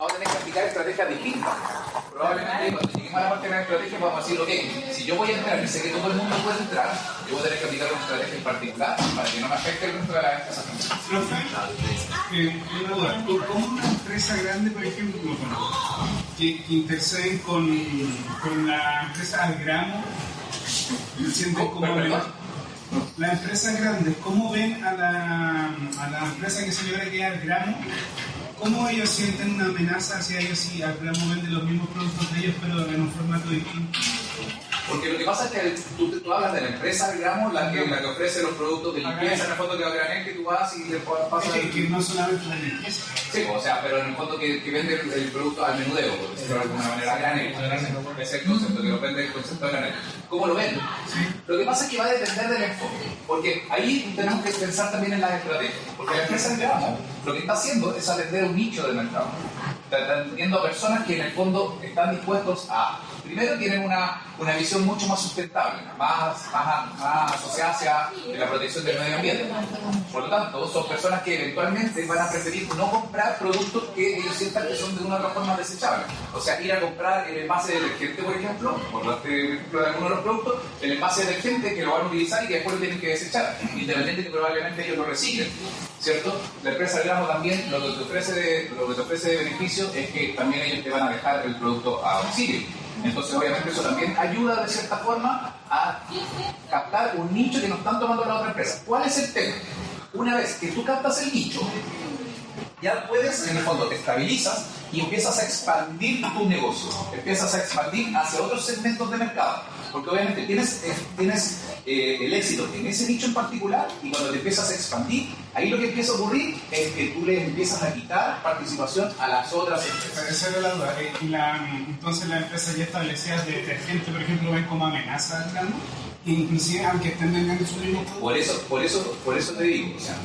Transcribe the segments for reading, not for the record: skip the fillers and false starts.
Vamos a tener que aplicar estrategias distintas. Probablemente cuando lleguemos a la parte de la estrategia vamos a decir, ok, si yo voy a entrar y sé que todo el mundo puede entrar, yo voy a tener que aplicar una estrategia en particular para que no me afecte el resto de las empresas. Una duda, ¿cómo una empresa grande, por ejemplo, que interceden con la empresa al grano, sienten como las empresas grandes, cómo ven a la empresa que se logra que al grano? ¿Cómo ellos sienten una amenaza hacia ellos si al grano venden los mismos productos de ellos pero en un formato distinto? Porque lo que pasa es que tú hablas de la empresa, digamos, la que ofrece los productos de limpieza, en el fondo que va a granel, que tú vas y le pasas... Que no solamente la limpieza. Sí, o sea, pero en el fondo que vende el producto al menudeo, por decirlo de alguna manera, a granel. Es el concepto, que lo vende el concepto de granel. ¿Cómo lo vende? Sí. Lo que pasa es que va a depender del enfoque, porque ahí tenemos que pensar también en las estrategias, porque la empresa, digamos, lo que está haciendo es atender un nicho de mercado. Está atendiendo a personas que en el fondo están dispuestos a... Primero tienen una visión mucho más sustentable, más asociada hacia la protección del medio ambiente. Por lo tanto, son personas que eventualmente van a preferir no comprar productos que ellos sientan que son de una u otra forma desechables. O sea, ir a comprar el envase de detergente, por ejemplo, por darte ejemplo de algunos de los productos, el envase de detergente que lo van a utilizar y que después lo tienen que desechar, independiente que probablemente ellos lo reciclen, ¿cierto? La empresa Gramo también lo que te ofrece de beneficio es que también ellos te van a dejar el producto a domicilio. Entonces, obviamente, eso también ayuda de cierta forma a captar un nicho que no están tomando la otra empresa. ¿Cuál es el tema? Una vez que tú captas el nicho, ya puedes, en el fondo, te estabilizas y empiezas a expandir tu negocio. Empiezas a expandir hacia otros segmentos de mercado. Porque obviamente tienes el éxito en ese nicho en particular y cuando te empiezas a expandir, ahí lo que empieza a ocurrir es que tú le empiezas a quitar participación a las otras empresas. Esa era la duda. Entonces las empresas ya establecidas de detergente, por ejemplo, ven como amenaza al grano, inclusive aunque estén vendiendo su mismo producto. Por eso te digo, o sea,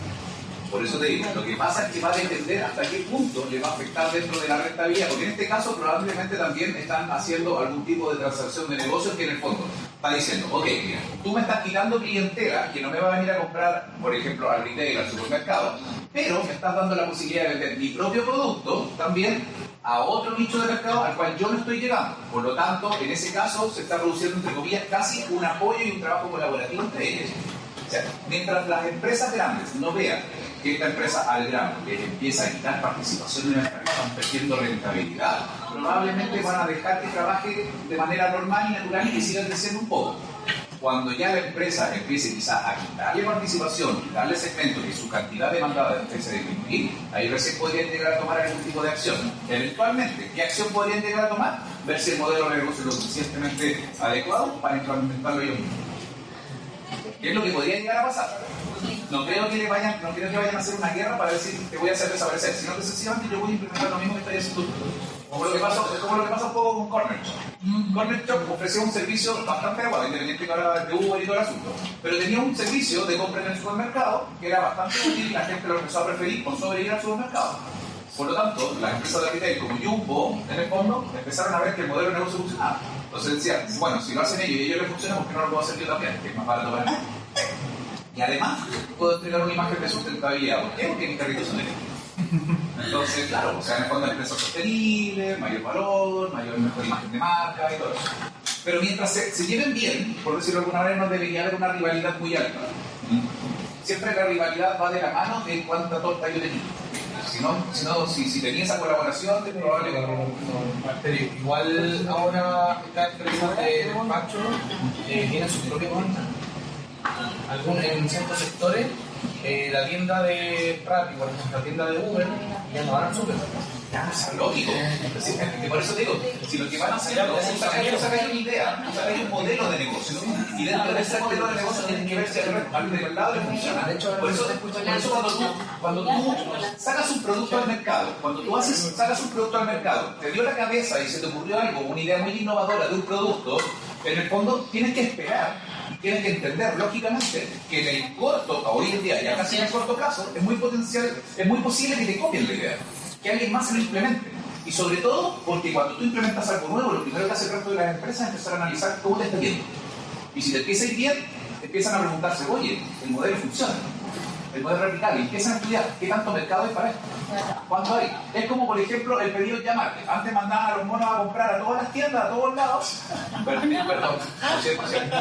por eso te digo, lo que pasa es que va a depender hasta qué punto le va a afectar dentro de la rentabilidad, porque en este caso probablemente también están haciendo algún tipo de transacción de negocios que en el fondo está diciendo, ok, mira, tú me estás quitando clientela que no me va a venir a comprar, por ejemplo, al retail, al supermercado, pero me estás dando la posibilidad de vender mi propio producto también a otro nicho de mercado al cual yo no estoy llegando. Por lo tanto, en ese caso se está produciendo, entre comillas, casi un apoyo y un trabajo colaborativo entre ellos. O sea, mientras las empresas grandes no vean que esta empresa al grano les empieza a quitar participación en el mercado, están perdiendo rentabilidad, probablemente van a dejar que trabaje de manera normal y natural y que sigan creciendo un poco. Cuando ya la empresa empiece quizás a quitarle participación, quitarle segmentos y su cantidad demandada empiece a disminuir, ahí recién podrían llegar a tomar algún tipo de acción. Eventualmente, ¿qué acción podrían llegar a tomar? Ver si el modelo de negocio es lo suficientemente adecuado para implementarlo ellos mismos. ¿Qué es lo que podría llegar a pasar? No creo que vayan a hacer una guerra para decir te voy a hacer desaparecer, sino que sencillamente yo voy a implementar lo mismo que estoy haciendo tú. Como lo que pasa un poco con Corner Shop. Corner Shop ofrecía un servicio bastante adecuado, independiente de Uber y todo el asunto. Pero tenía un servicio de compra en el supermercado que era bastante útil y la gente lo empezó a preferir por sobre ir al supermercado. Por lo tanto, las empresas de retail como Jumbo, en el fondo, empezaron a ver que el modelo de negocio funcionaba. Entonces decían, bueno, si lo hacen ellos y a ellos les funciona, ¿por qué no lo puedo hacer yo también? Que es más barato para mí. Y además, puedo entregar una imagen de sustentabilidad. ¿Por qué? Porque mis carritos son eléctricos. Entonces, claro, o sea, en el fondo empresas sostenibles, mayor valor, mejor imagen de marca y todo eso. Pero mientras se lleven bien, por decirlo de alguna manera, no debería haber una rivalidad muy alta. Siempre la rivalidad va de la mano de cuánta torta yo tenía. Si tenía esa colaboración, probablemente no. Igual ahora estas empresas de despacho tienen sus propios cuentas. En ciertos sectores, la tienda de Rappi, por ejemplo, la tienda de Uber, ya no van al súper. Es lógico. Por eso digo, si lo que van a hacer es sacar una idea, sacar un modelo de negocio, y dentro de ese modelo de negocio tienen que ver si al del lado le funciona. Por eso cuando tú sacas un producto al mercado, sacas un producto al mercado, te dio la cabeza y se te ocurrió algo, una idea muy innovadora de un producto, en el fondo tienes que esperar, tienes que entender lógicamente que en el corto, hoy en día, ya casi en el corto plazo, es muy posible que te copien la idea, que alguien más se lo implemente. Y sobre todo porque cuando tú implementas algo nuevo, lo primero que hace el resto de las empresas es empezar a analizar cómo te está yendo. Y si te empieza a ir bien, empiezan a preguntarse, oye, el modelo funciona. el modelo replicable, y empiezan a estudiar qué tanto mercado hay para esto. ¿Cuánto hay? Es como, por ejemplo, el pedido ya market. Antes mandaban a los monos a comprar a todas las tiendas, a todos lados. Perdón, por cierto,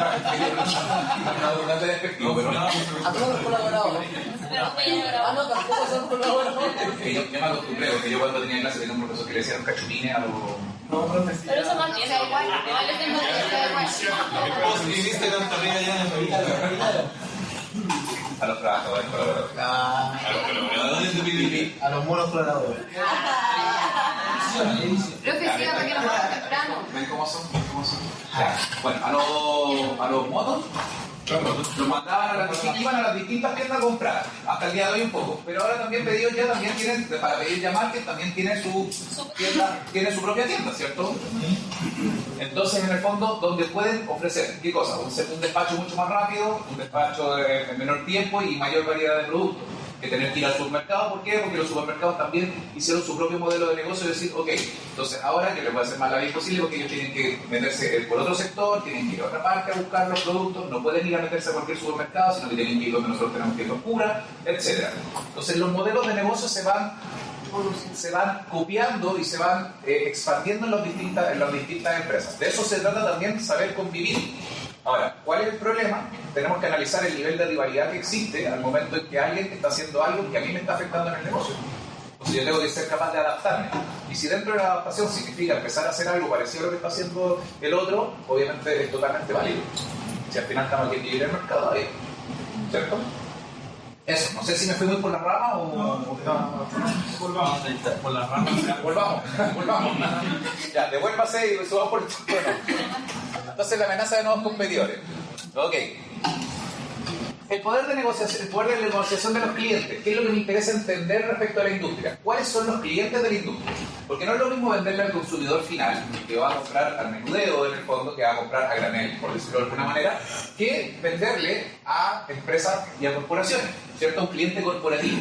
no te despectivo, pero no. A todos los colaboradores. Ah, no, tampoco son colaboradores. Yo me acostumbré, porque yo cuando tenía clase tenía un profesor que le decía cachupines a los... Pero eso mantiene igual. Igual les tengo que estar igual. Vos viviste tanto arriba ya en el A los trabajadores colaboradores. A los monos colaboradores. Profe, sí, hasta que nos vamos temprano. ¿Ven cómo son? Ya. Bueno, a los motos los mandaban a las distintas, iban a las distintas tiendas a comprar, hasta el día de hoy un poco, pero ahora también pedidos ya también tienen, para pedir ya market también tiene su tienda, tiene su propia tienda, ¿cierto? Entonces en el fondo donde pueden ofrecer, ¿qué cosa? Un despacho mucho más rápido, un despacho en menor tiempo y mayor variedad de productos que tener que ir al supermercado. ¿Por qué? Porque los supermercados también hicieron su propio modelo de negocio y decir, ok, entonces ahora yo les voy a hacer más la vida imposible porque ellos tienen que meterse por otro sector, tienen que ir a otra parte a buscar los productos, no pueden ir a meterse a cualquier supermercado, sino que tienen que ir donde nosotros tenemos que ir con cura, etc. Entonces los modelos de negocio se van copiando y se van expandiendo en las distintas empresas. De eso se trata también, saber convivir. Ahora, ¿cuál es el problema? Tenemos que analizar el nivel de rivalidad que existe al momento en que alguien está haciendo algo que a mí me está afectando en el negocio. Entonces yo tengo que ser capaz de adaptarme. Y si dentro de la adaptación significa empezar a hacer algo parecido a lo que está haciendo el otro, obviamente es totalmente válido. Si al final estamos aquí en el mercado ahí, ¿cierto? Eso, no sé si me fui muy por la rama o... Volvamos. por las ramas. Volvamos. Ya, devuélvase y subamos por el bueno. Entonces la amenaza de nuevos competidores. Ok. El poder de negociación de los clientes. ¿Qué es lo que me interesa entender respecto a la industria? ¿Cuáles son los clientes de la industria? Porque no es lo mismo venderle al consumidor final, que va a comprar al menudeo en el fondo, que va a comprar a granel, por decirlo de alguna manera, que venderle a empresas y a corporaciones, ¿cierto? Un cliente corporativo.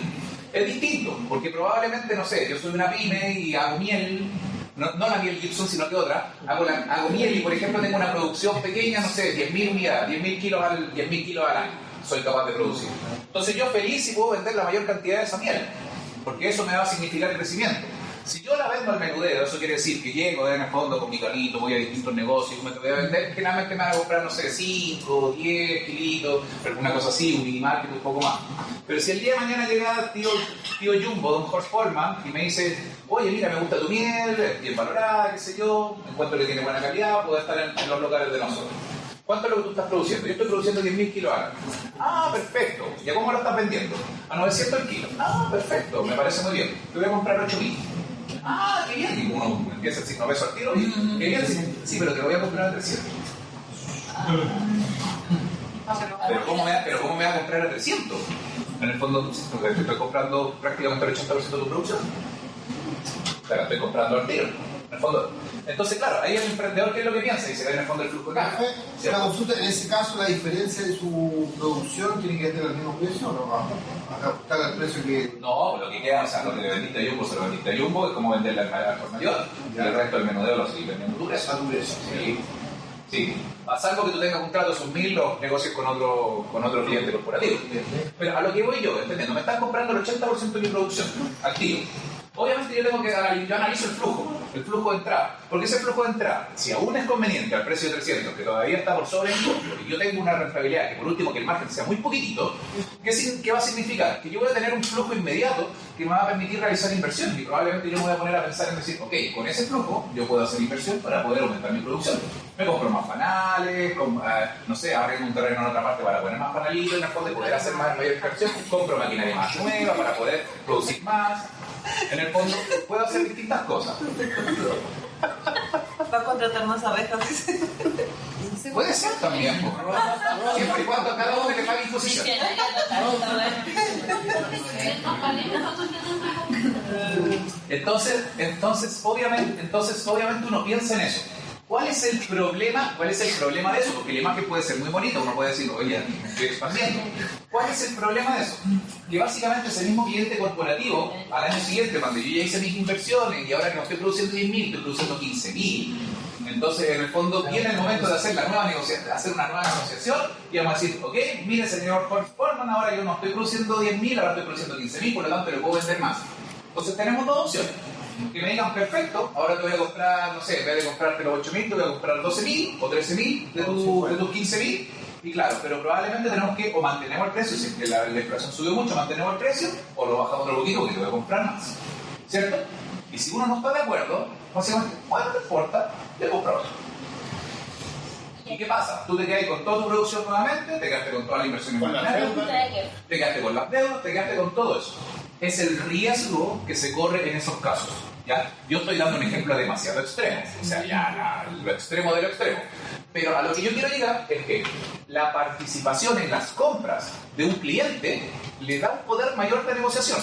Es distinto, porque probablemente, no sé, yo soy una pyme y hago miel. No la miel Gibson, sino que otra. Hago miel y, por ejemplo, tengo una producción pequeña, no sé, 10.000 unidades, 10.000 kilos al año. Soy capaz de producir. Entonces yo feliz si puedo vender la mayor cantidad de esa miel, porque eso me va a significar crecimiento. Si yo la vendo al menudeo, eso quiere decir que llego en el fondo con mi carrito, voy a distintos negocios y me voy a vender, generalmente me van a comprar, no sé, 5, 10 kilitos, alguna cosa así, un minimarket, un poco más. Pero si el día de mañana llega tío Jumbo, don Jorge Foreman, y me dice, oye, mira, me gusta tu miel, es bien valorada, qué sé yo, encuentro que tiene buena calidad, puedo estar en los locales de nosotros. ¿Cuánto es lo que tú estás produciendo? Yo estoy produciendo 10.000 kilos al año. Ah, perfecto. ¿Y a cómo lo estás vendiendo? A 900 el kilo. Ah, perfecto. Me parece muy bien. Te voy a comprar 8.000. Ah, qué bien. Y uno empieza a decir, no pesos al tiro. Qué bien. Sí, pero te lo voy a comprar a 300. Pero ¿cómo me va a comprar a 300? En el fondo, estoy comprando prácticamente el 80% de tu producción. Pero estoy comprando al tiro. En el fondo. Entonces, claro, ahí el emprendedor, ¿qué es lo que piensa? Y se ve en el fondo el flujo de caja. Una consulta, en ese caso, la diferencia de su producción tiene que tener el mismo precio o no? ¿Ajustar al precio que...? No, lo que queda, o sea, lo que le vendiste a Jumbo se lo vendiste a Jumbo, es como venderle al por mayor. Y el resto del menudeo lo seguís vendiendo tú. A tu precio. Sí. A salvo que tú tengas un trato de esos 1.000, los negocios con otro cliente corporativo. Pero a lo que voy yo, entendiendo, me están comprando el 80% de mi producción, activo. Obviamente yo tengo que analizo el flujo de entrada. Porque ese flujo de entrada, si aún es conveniente al precio de 300, que todavía está por sobre el costo, y yo tengo una rentabilidad, que por último que el margen sea muy poquitito, ¿qué va a significar? Que yo voy a tener un flujo inmediato que me va a permitir realizar inversión. Y probablemente yo me voy a poner a pensar en decir, ok, con ese flujo yo puedo hacer inversión para poder aumentar mi producción. Me compro más panales, no sé, abrir un terreno en otra parte para poner más panalitos, en el fondo de poder hacer mayor inversión, compro maquinaria más nueva para poder producir más. En el fondo, puedo hacer distintas cosas. Va a contratar más abejas. Puede ser también, siempre y cuando a cada uno le pague imposición. Entonces, obviamente uno piensa en eso. ¿Cuál es el problema? ¿Cuál es el problema de eso? Porque la imagen puede ser muy bonita, uno puede decir, oye, me estoy expandiendo. ¿Cuál es el problema de eso? Que básicamente ese mismo cliente corporativo, al año siguiente, cuando yo ya hice mis inversiones y ahora que no estoy produciendo 10.000, estoy produciendo 15.000. Entonces, en el fondo, viene el momento de hacer la nueva negociación, hacer una nueva negociación y vamos a decir, ok, mire señor Forman, ahora yo no estoy produciendo 10.000, ahora estoy produciendo 15.000, por lo tanto le puedo vender más. Entonces tenemos dos opciones. Que me digan, perfecto, ahora te voy a comprar, no sé, en vez de comprarte los 8.000, te voy a comprar 12.000 o 13.000 de tus 15.000. Y claro, pero probablemente tenemos que o mantenemos el precio, si es que la inflación subió mucho, mantenemos el precio, o lo bajamos otro poquito porque te voy a comprar más. ¿Cierto? Y si uno no está de acuerdo, básicamente, bueno, no importa, te compro otro. ¿Y qué pasa? Tú te quedas con toda tu producción nuevamente, te quedaste con toda la inversión inmobiliaria, te quedaste con las deudas, te quedaste con todo eso. Es el riesgo que se corre en esos casos. ¿Ya? Yo estoy dando un ejemplo demasiado extremo, o sea, ya lo extremo de lo extremo. Pero a lo que yo quiero llegar es que la participación en las compras de un cliente le da un poder mayor de negociación.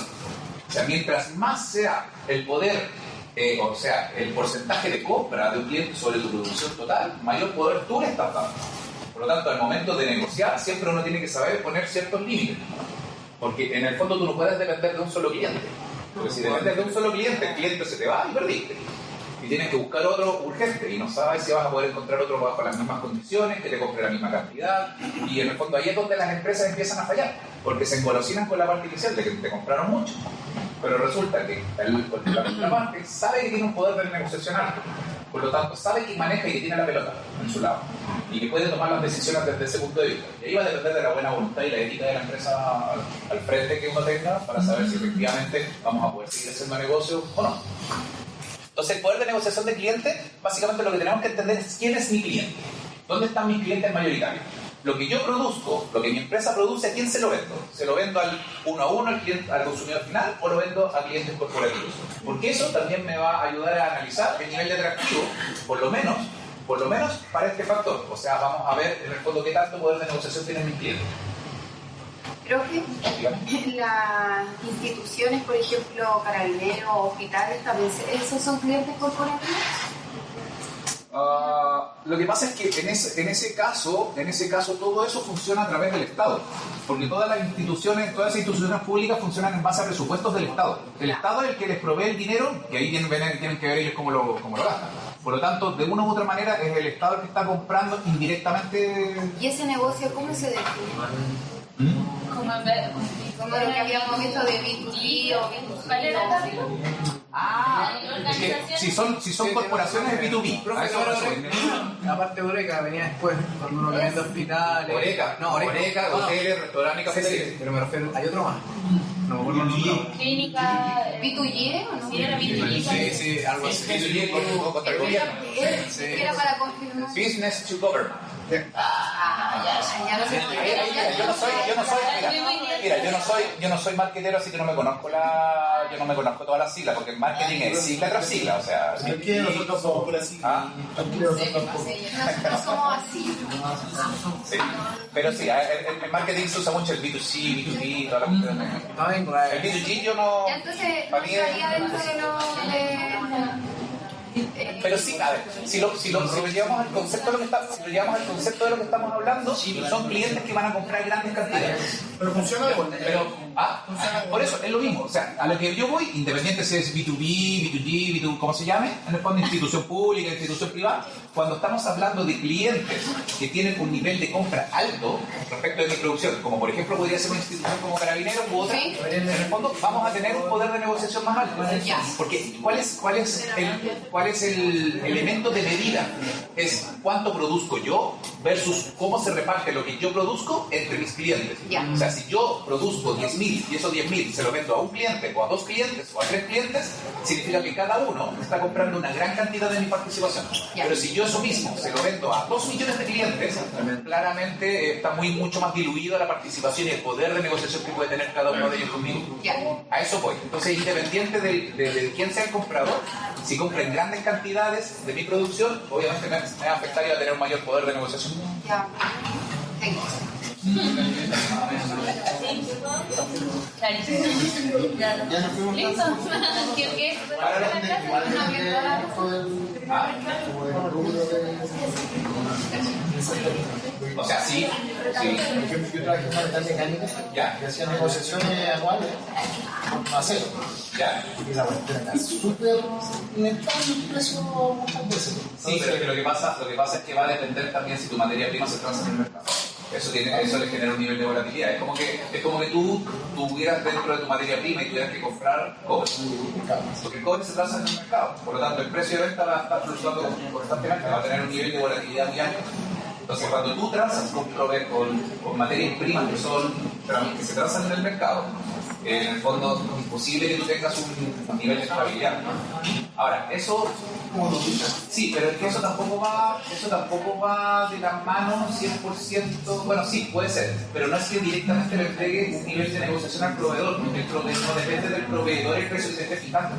O sea, mientras más sea el poder, o sea, el porcentaje de compra de un cliente sobre tu producción total, mayor poder tú le estás dando. Por lo tanto, al momento de negociar, siempre uno tiene que saber poner ciertos límites. Porque en el fondo tú no puedes depender de un solo cliente. Porque si dependes de un solo cliente, el cliente se te va y perdiste. Y tienes que buscar otro urgente y no sabes si vas a poder encontrar otro bajo las mismas condiciones, que te compre la misma cantidad. Y en el fondo ahí es donde las empresas empiezan a fallar. Porque se engolosinan con la parte inicial de que te compraron mucho. Pero resulta que la contraparte sabe que tiene un poder de negociación alto. Por lo tanto, sabe que maneja y que tiene la pelota en su lado. Y que puede tomar las decisiones desde ese punto de vista. Y ahí va a depender de la buena voluntad y la ética de la empresa al frente que uno tenga para saber si efectivamente vamos a poder seguir haciendo negocio o no. Entonces, el poder de negociación de cliente, básicamente lo que tenemos que entender es quién es mi cliente. ¿Dónde están mis clientes mayoritarios? Lo que yo produzco, lo que mi empresa produce, ¿a quién se lo vendo? ¿Se lo vendo al uno a uno, al consumidor final, o lo vendo a clientes corporativos? Porque eso también me va a ayudar a analizar el nivel de atractivo, por lo menos para este factor. O sea, vamos a ver en el fondo qué tanto poder de negociación tienen mis clientes. Profe, las instituciones, por ejemplo, carabineros, hospitales, también, ¿esos son clientes corporativos? Lo que pasa es que en ese caso todo eso funciona a través del Estado, porque todas esas instituciones públicas funcionan en base a presupuestos del Estado. El Estado es el que les provee el dinero, que ahí tienen que ver ellos cómo lo gastan. Por lo tanto, de una u otra manera es el Estado el que está comprando indirectamente. ¿Y ese negocio cómo se define? Como Como lo que habíamos visto de B2B o B2C. Si son corporaciones es B2B. A eso Aparte Oreca venía después, cuando uno venía de hospitales. Oreca, hoteles, restaurantes, cafeterías. Pero me refiero, hay otro más. No me acuerdo el nombre. Clínica. ¿B2G o no? Sí, era B2G. Sí, algo así. B2B contra el gobierno. Era para confirmar. Business to government. Ya no sé. Yo no soy marketero, así que no me conozco todas las siglas, porque el marketing es sigla tras sigla, o sea. Tranquilo, nosotros somos por así. Tranquilo, nosotros tampoco. Nosotros somos así. Sí. Pero sí, el marketing se usa mucho el B2C, B2B, todas las cuestiones. El B2G yo no. Entonces, no estaría dentro de lo de. Pero sí, a ver, si lo llevamos al concepto de lo que estamos hablando, son clientes que van a comprar grandes cantidades. Pero funciona de vuelta. Por eso es lo mismo. O sea, a lo que yo voy, independiente si es B2B, B2G, B2, como se llame, en el fondo institución pública, institución privada, cuando estamos hablando de clientes que tienen un nivel de compra alto respecto de mi producción, como por ejemplo podría ser una institución como Carabineros u otra, en el fondo vamos a tener un poder de negociación más alto. Porque ¿cuál es el elemento de medida? Es cuánto produzco yo versus cómo se reparte lo que yo produzco entre mis clientes. O sea, si yo produzco 10.000 y esos 10.000 se lo vendo a un cliente o a 2 clientes o a 3 clientes, significa que cada uno está comprando una gran cantidad de mi participación. Pero si yo eso mismo se lo vendo a 2 millones de clientes, claramente está mucho más diluida la participación y el poder de negociación que puede tener cada uno de ellos conmigo. A eso voy. Entonces, independiente de quién sea el comprador, si compra en grandes cantidades de mi producción, obviamente me va a afectar y va a tener un mayor poder de negociación. Clarísimo. Ya nos fuimos. ¿Listo? ¿Qué? Igual como el rubro de... O sea, sí. Yo trabajé en una metal mecánica Ya. y hacía negociaciones anuales con acero. Ya. Y esa cuestión era súper inestable el precio muchas veces. Sí, pero es que lo que pasa es que va a depender también si tu materia prima se transa en el mercado. Eso le genera un nivel de volatilidad. Es como que tú tuvieras dentro de tu materia prima y tuvieras que comprar cobre. Porque el cobre se transa en el mercado. Por lo tanto, el precio de venta va a estar fluctuando constantemente, va a tener un nivel de volatilidad muy alto. Entonces, cuando tú transas con materias primas que se transan en el mercado, en el fondo es imposible que tú tengas un nivel de estabilidad. Ahora, eso sí, pero es que eso tampoco va de la mano 100%, bueno sí, puede ser, pero no es que directamente le entregue un nivel de negociación al proveedor, porque el proveedor no depende del proveedor el precio que se esté fijando.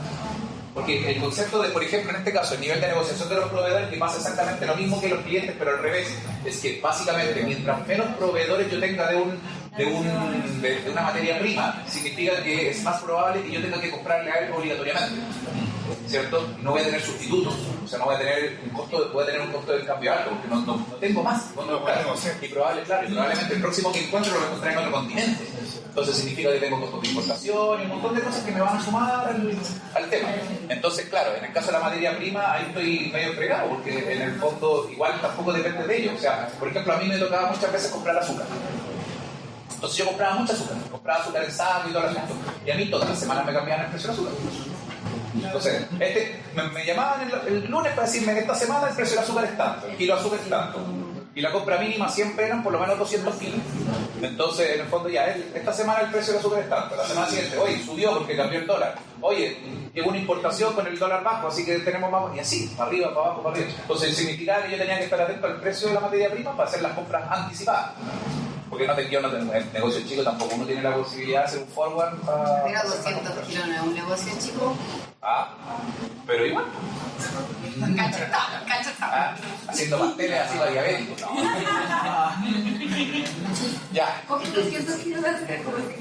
Porque el concepto de, por ejemplo, en este caso, el nivel de negociación de los proveedores, que pasa exactamente lo mismo que los clientes, pero al revés, es que básicamente mientras menos proveedores yo tenga de una materia prima, significa que es más probable que yo tenga que comprarle a él obligatoriamente, ¿cierto? Y no voy a tener sustitutos, o sea, no voy a tener un costo del cambio alto, porque no tengo más dónde buscar. Y probablemente el próximo que encuentro lo encontraré en otro continente. Entonces significa que tengo costos de importación y un montón de cosas que me van a sumar al tema. Entonces, claro, en el caso de la materia prima, ahí estoy medio fregado, porque en el fondo igual tampoco depende de ello. O sea, por ejemplo, a mí me tocaba muchas veces comprar azúcar. Entonces yo compraba mucha azúcar, compraba azúcar en saco y todo el asunto. Y a mí todas las semanas me cambiaban el precio del azúcar. Entonces, me llamaban el lunes para decirme que esta semana el precio del azúcar es tanto, el kilo de azúcar es tanto. Y la compra mínima siempre eran por lo menos 200 kilos. Entonces, en el fondo ya, esta semana el precio del azúcar es tanto. La semana siguiente, oye, subió porque cambió el dólar. Oye, llegó una importación con el dólar bajo, así que tenemos más... Y así, para arriba, para abajo, para arriba. Entonces, significaba que yo tenía que estar atento al precio de la materia prima para hacer las compras anticipadas. Porque yo no tengo el negocio chico, tampoco uno tiene la posibilidad de hacer un forward para... Pero 200 kilos no es un negocio chico. Pero igual. Cachetado. Haciendo pasteles así para diabéticos. ¿No? Ya. Coge 200 kilos de azúcar.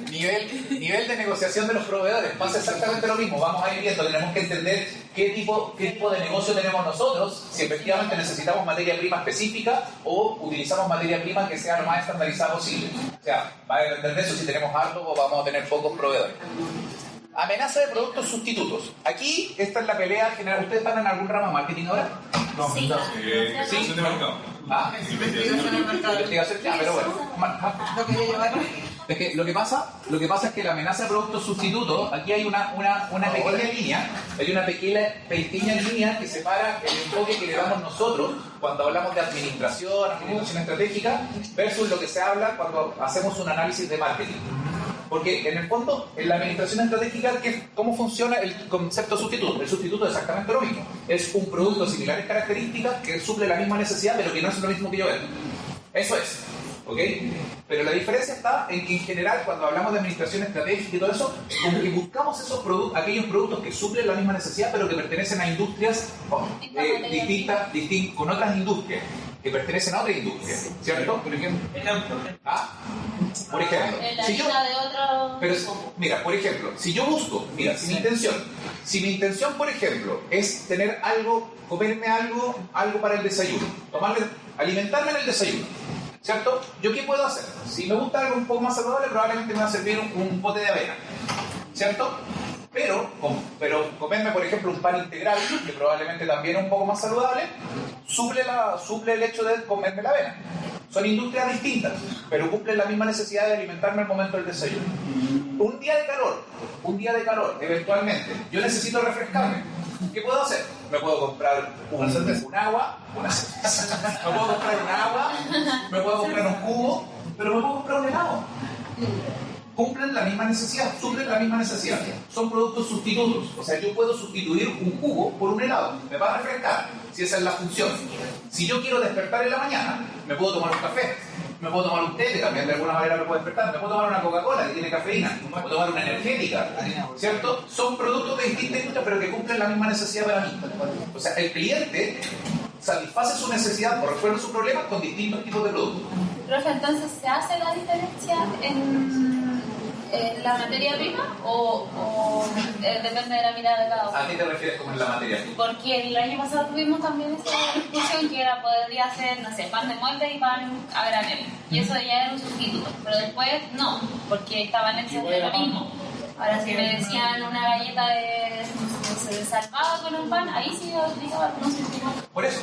Nivel de negociación de los proveedores. Pasa exactamente lo mismo. Vamos a ir viendo. Tenemos que entender qué tipo de negocio tenemos nosotros, si efectivamente necesitamos materia prima específica o utilizamos materia prima que sea lo más estandarizada posible. O sea, va a depender de eso si tenemos harto o vamos a tener pocos proveedores. Amenaza de productos sustitutos. Aquí, esta es la pelea general. ¿Ustedes están en algún ramo de marketing ahora? No, Sí. Investigación de mercado. Investigación, ya, pero bueno. Lo quería llevar. Es que lo que pasa es que la amenaza de productos sustitutos, aquí hay una pequeña línea, hay una pequeña línea que separa el enfoque que le damos nosotros cuando hablamos de administración estratégica, versus lo que se habla cuando hacemos un análisis de marketing. Porque en el fondo, en la administración estratégica, ¿cómo funciona el concepto sustituto? El sustituto es exactamente lo mismo. Es un producto de similares características que suple la misma necesidad, pero que no es lo mismo que yo vendo. Eso es. ¿Ok? Pero la diferencia está en que en general cuando hablamos de administración estratégica y todo eso, como que buscamos esos aquellos productos que suplen la misma necesidad pero que pertenecen a industrias distintas, con otras industrias que pertenecen a otra industria, ¿cierto? Por ejemplo. Por ejemplo. La línea de otro... Pero mira, por ejemplo, si yo busco, mira, si mi intención, por ejemplo, es tener algo, comerme algo para el desayuno, alimentarme en el desayuno, ¿cierto? ¿Yo qué puedo hacer? Si me gusta algo un poco más saludable, probablemente me va a servir un pote de avena, ¿cierto? Pero comerme, por ejemplo, un pan integral, que probablemente también es un poco más saludable, suple el hecho de comerme la avena. Son industrias distintas, pero cumplen la misma necesidad de alimentarme al momento del desayuno. Un día de calor, eventualmente, yo necesito refrescarme. ¿Qué puedo hacer? Me puedo comprar un agua, me puedo comprar un agua, me puedo comprar un jugo, pero me puedo comprar un helado. Cumplen la misma necesidad, suplen la misma necesidad. Son productos sustitutos. O sea, yo puedo sustituir un jugo por un helado. Me va a refrescar, si esa es la función. Si yo quiero despertar en la mañana, me puedo tomar un café. Me puedo tomar un té, que también de alguna manera me puede despertar. Me puedo tomar una Coca-Cola, que tiene cafeína. Me puedo tomar una energética, ¿cierto? Son productos de distintas industrias, pero que cumplen la misma necesidad para mí. O sea, el cliente satisface su necesidad o resuelve su problema con distintos tipos de productos. Profe, entonces, ¿se hace la diferencia en la materia prima o depende de la mirada de cada uno? ¿A qué te refieres como en la materia? Porque el año pasado tuvimos también esa discusión que era, podría ser, no sé, pan de molde y pan a granel. Y eso ya era un sustituto. Pero después no, porque estaban hechos de lo mismo. Ahora, si me decían una galleta de salvado con un pan, ahí sí aplicaba algunos sustitutos. Por eso,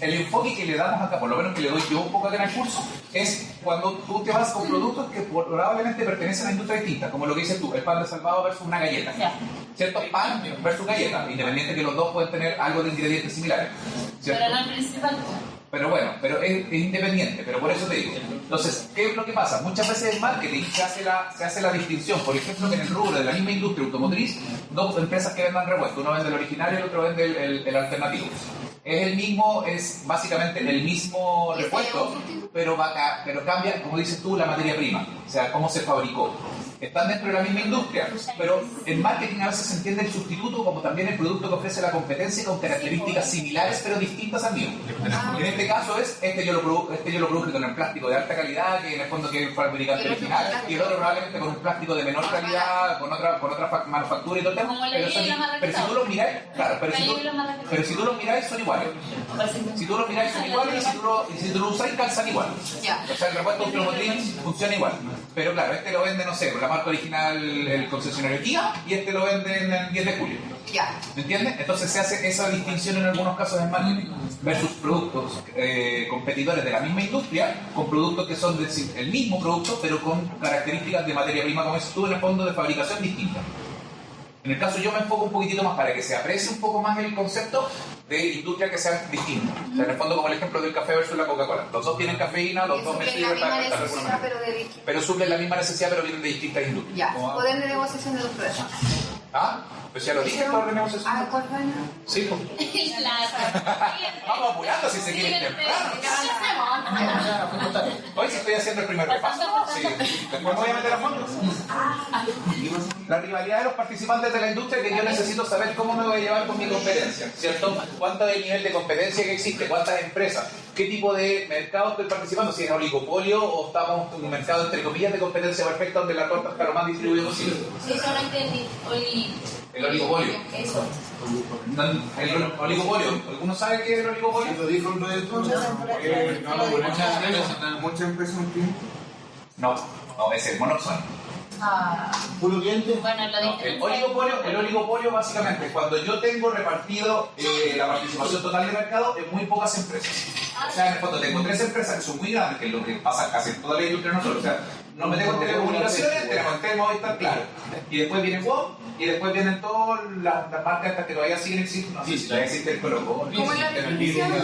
el enfoque que le damos acá, por lo menos que le doy yo un poco acá en el curso, es cuando tú te vas con productos que probablemente pertenecen a industria distinta, como lo que dices tú, el pan de salvado versus una galleta. Ya. ¿Cierto? Pan versus galleta, independiente que los dos pueden tener algo de ingredientes similares. ¿Cierto? Pero no el principal. Pero bueno, pero es independiente, pero por eso te digo. Entonces, ¿qué es lo que pasa? Muchas veces en marketing se hace la distinción. Por ejemplo, que en el rubro de la misma industria automotriz, dos empresas que vendan repuesto, uno vende el original y el otro vende el alternativo. Es básicamente el mismo repuesto, pero cambia, como dices tú, la materia prima, o sea, cómo se fabricó. Están dentro de la misma industria, pero en marketing a veces se entiende el sustituto como también el producto que ofrece la competencia con características similares pero distintas al mío. En este caso yo lo produje con el plástico de alta calidad, que en el fondo que es el fabricante original, y el otro probablemente con un plástico de menor calidad, con otra manufactura y todo el tema. Pero si tú los miráis, claro, pero si tú los miráis son iguales. Si tú los miráis son iguales y si tú lo usáis calzan igual. O sea, el repuesto automotriz funciona igual. Pero claro, este lo vende, no sé, con la marca original el concesionario Kia y este lo vende en el 10 de julio. ¿Me entiendes? Entonces se hace esa distinción en algunos casos en marketing versus productos competidores de la misma industria con productos que son el mismo producto pero con características de materia prima, como dices tú, en el fondo de fabricación distinta. En el caso yo me enfoco un poquitito más para que se aprecie un poco más el concepto de industria que sean distintas. O sea, en el fondo como el ejemplo del café versus la Coca-Cola. Los dos tienen cafeína, los dos me sirven para pero suplen la misma necesidad pero vienen de distintas industrias. Ya, poder de negociación de los precios. ¿Ah? Pues ya lo dije, poder de negociación. Ah, ¿cuál fue? Sí, pues. Vamos apurando si se quieren temprano. Hoy sí estoy haciendo el primer repaso. Sí. Después me voy a meter a fondo. La rivalidad de los participantes de la industria, que yo necesito saber cómo me voy a llevar con mi competencia, ¿cierto? ¿Cuánto es el nivel de competencia que existe? ¿Cuántas empresas? ¿Qué tipo de mercado estoy participando? Si es oligopolio o estamos en un mercado entre comillas de competencia perfecta donde la torta está lo más distribuida posible. Sí, solamente el oligopolio. Eso. El oligopolio. ¿Alguno sabe qué es el oligopolio? ¿Lo dijo el proyecto? Muchas empresas no tienen. No, es el monopsonio. ¿Puro cliente? Bueno, lo dije. El oligopolio básicamente, cuando yo tengo repartido la participación total de mercado en muy pocas empresas. O sea, en el fondo tengo 3 empresas que son muy grandes, que es lo que pasa casi en toda la industria de nosotros. O sea, nos metemos en telecomunicaciones, tenemos Movistar, claro. Y después viene WOM, y después vienen todas las marcas estas que todavía siguen existiendo. No sé si todavía existe el Colo-Colo, ¿Cómo es la definición? que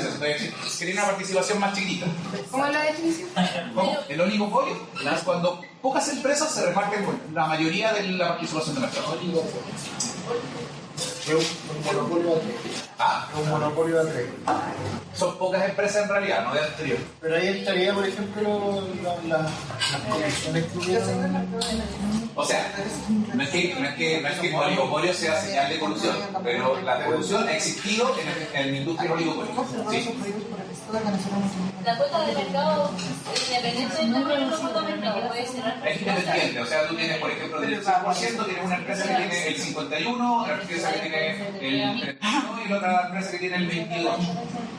tiene una participación más chiquita. ¿Cómo es la definición? ¿Cómo? El oligopolio es cuando pocas empresas se reparten la mayoría de la participación de mercado. Es un monopolio de 3. Es un monopolio de 3. Son pocas empresas en realidad, no de anterior. Pero ahí estaría, por ejemplo, las condiciones que hubieran. O sea, no es que el oligopolio sea señal de colusión, pero la colusión ha existido en la industria oligopolio. Sí. La cuota de mercado independiente del número de cuota de mercado puede ser. Es independiente, o sea, tú tienes, por ejemplo, del 5%, tienes una empresa que tiene el 51%, otra empresa que tiene el 31% y la otra empresa que tiene el 22%.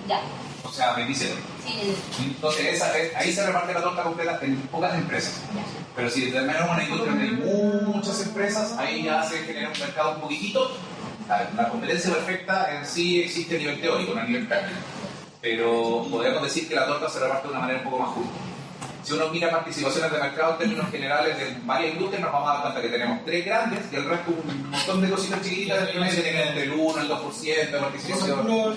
Ya. O sea, 27%. Sí. Entonces, ahí se reparte la torta completa en pocas empresas. Pero si tenemos una industria donde hay muchas empresas, ahí ya se genera un mercado un poquitito. La competencia perfecta en sí existe a nivel teórico, no a nivel práctico. Pero podríamos decir que la torta se reparte de una manera un poco más justa. Si uno mira participaciones de mercado en términos generales de varias industrias, nos vamos a dar cuenta que tenemos 3 grandes y el resto un montón de cositas chiquititas que tienen entre el 1 y el 2% de participación,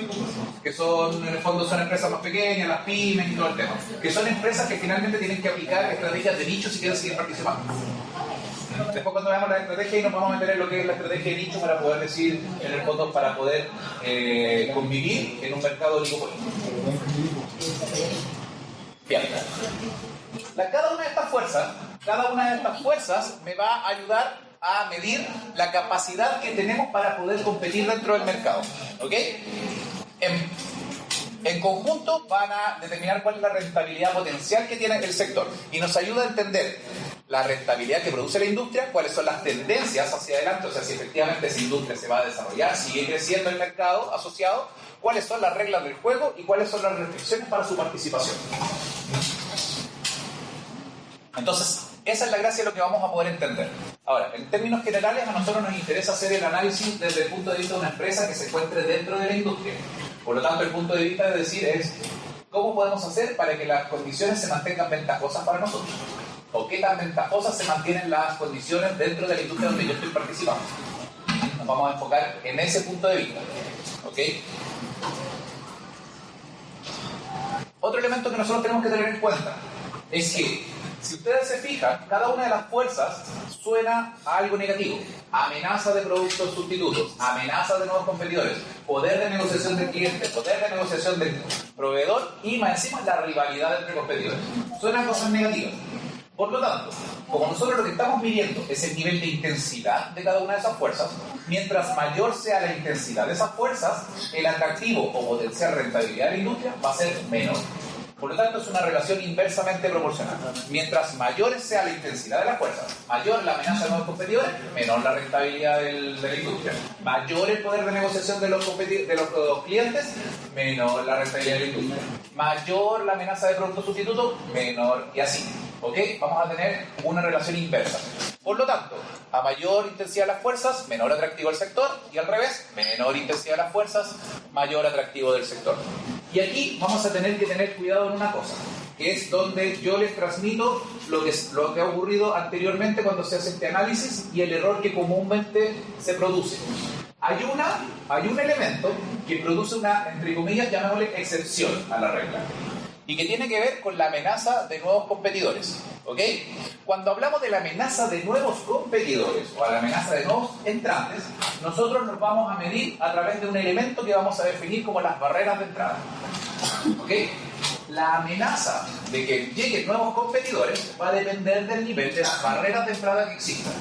que son, en el fondo son empresas más pequeñas, las pymes y todo el tema, que son empresas que finalmente tienen que aplicar estrategias de nicho si quieren seguir participando. Después cuando veamos la estrategia y nos vamos a meter en lo que es la estrategia de nicho para poder decir, en el fondo, para poder convivir en un mercado oligopolio. Bien. Cada una de estas fuerzas me va a ayudar a medir la capacidad que tenemos para poder competir dentro del mercado. ¿Ok? En conjunto van a determinar cuál es la rentabilidad potencial que tiene el sector y nos ayuda a entender la rentabilidad que produce la industria, cuáles son las tendencias hacia adelante, o sea, si efectivamente esa industria se va a desarrollar, sigue creciendo el mercado asociado, cuáles son las reglas del juego y cuáles son las restricciones para su participación. Entonces, esa es la gracia de lo que vamos a poder entender. Ahora, en términos generales, a nosotros nos interesa hacer el análisis desde el punto de vista de una empresa que se encuentre dentro de la industria. Por lo tanto, el punto de vista de decir es cómo podemos hacer para que las condiciones se mantengan ventajosas para nosotros. O qué tan ventajosas se mantienen las condiciones dentro de la industria donde yo estoy participando. Nos vamos a enfocar en ese punto de vista. ¿Ok? Otro elemento que nosotros tenemos que tener en cuenta es que, si ustedes se fijan, cada una de las fuerzas suena a algo negativo. Amenaza de productos sustitutos, amenaza de nuevos competidores, poder de negociación del cliente, poder de negociación del proveedor y más encima la rivalidad entre competidores. Suenan cosas negativas. Por lo tanto, como nosotros lo que estamos midiendo es el nivel de intensidad de cada una de esas fuerzas, mientras mayor sea la intensidad de esas fuerzas, el atractivo o potencial rentabilidad de la industria va a ser menor. Por lo tanto, es una relación inversamente proporcional. Mientras mayor sea la intensidad de las fuerzas, mayor la amenaza de nuevos competidores, menor la rentabilidad de la industria. Mayor el poder de negociación de los clientes, menor la rentabilidad de la industria. Mayor la amenaza de productos sustitutos, menor, y así. ¿Ok? Vamos a tener una relación inversa. Por lo tanto, a mayor intensidad de las fuerzas, menor atractivo del sector, y al revés, menor intensidad de las fuerzas, mayor atractivo del sector. Y aquí vamos a tener que tener cuidado en una cosa, que es donde yo les transmito lo que ha ocurrido anteriormente cuando se hace este análisis y el error que comúnmente se produce. Hay un elemento que produce una, entre comillas, llamémosle excepción a la regla, y que tiene que ver con la amenaza de nuevos competidores. ¿Ok? Cuando hablamos de la amenaza de nuevos competidores o la amenaza de nuevos entrantes, nosotros nos vamos a medir a través de un elemento que vamos a definir como las barreras de entrada. ¿Ok? La amenaza de que lleguen nuevos competidores va a depender del nivel de las barreras de entrada que existan.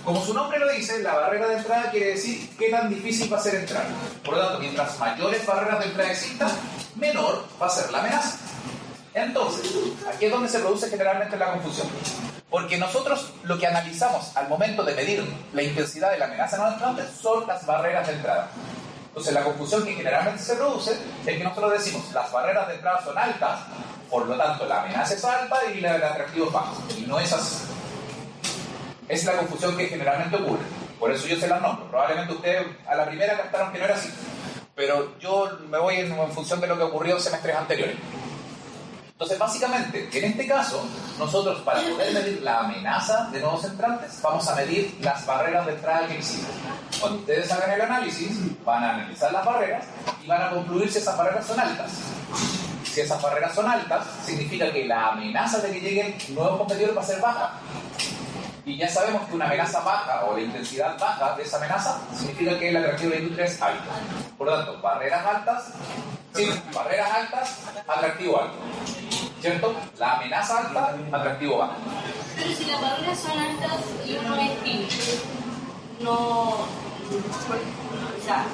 Como su nombre lo dice, la barrera de entrada quiere decir qué tan difícil va a ser entrar. Por lo tanto, mientras mayores barreras de entrada existan, menor va a ser la amenaza. Entonces, aquí es donde se produce generalmente la confusión. Porque nosotros lo que analizamos al momento de medir la intensidad de la amenaza no entrante son las barreras de entrada. Entonces, la confusión que generalmente se produce es que nosotros decimos las barreras de entrada son altas, por lo tanto la amenaza es alta y el atractivo es bajo. Y no es así. Es la confusión que generalmente ocurre. Por eso yo se las nombro. Probablemente ustedes a la primera captaron que no era así. Pero yo me voy en función de lo que ocurrió en semestres anteriores. Entonces, básicamente, en este caso, nosotros para poder medir la amenaza de nuevos entrantes, vamos a medir las barreras de entrada que existen. Cuando ustedes hagan el análisis, van a analizar las barreras y van a concluir si esas barreras son altas. Si esas barreras son altas, significa que la amenaza de que lleguen nuevos competidores va a ser baja. Y ya sabemos que una amenaza baja o la intensidad baja de esa amenaza significa que el atractivo de la industria es alto. Por lo tanto, barreras altas, atractivo alto. ¿Cierto? La amenaza alta, atractivo bajo. Pero si las barreras son altas y uno es tímido, no... O sea,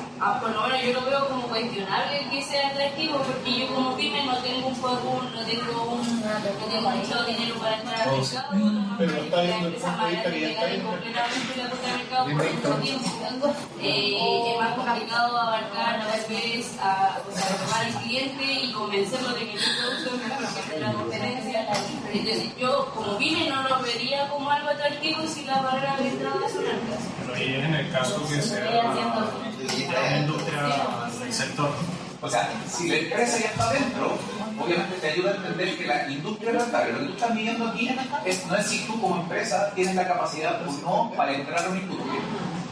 por lo menos yo lo veo como cuestionable que sea atractivo, porque yo como pyme no tengo no tengo mucho dinero para entrar al mercado, pero está la empresa más grande que gane completamente la cuota de mercado por mucho tiempo. Es más complicado abarcar a veces tomar al cliente y convencerlo de que mi producto es mejor que la competencia. Entonces yo como pyme no lo vería como algo atractivo si las barreras de entrada son altas. Pero ahí es en el caso que sea la industria del sector. O sea, si la empresa ya está dentro, obviamente te ayuda a entender que la industria es rentable. Lo que tú estás midiendo aquí no es si tú como empresa tienes la capacidad o no para entrar a una industria.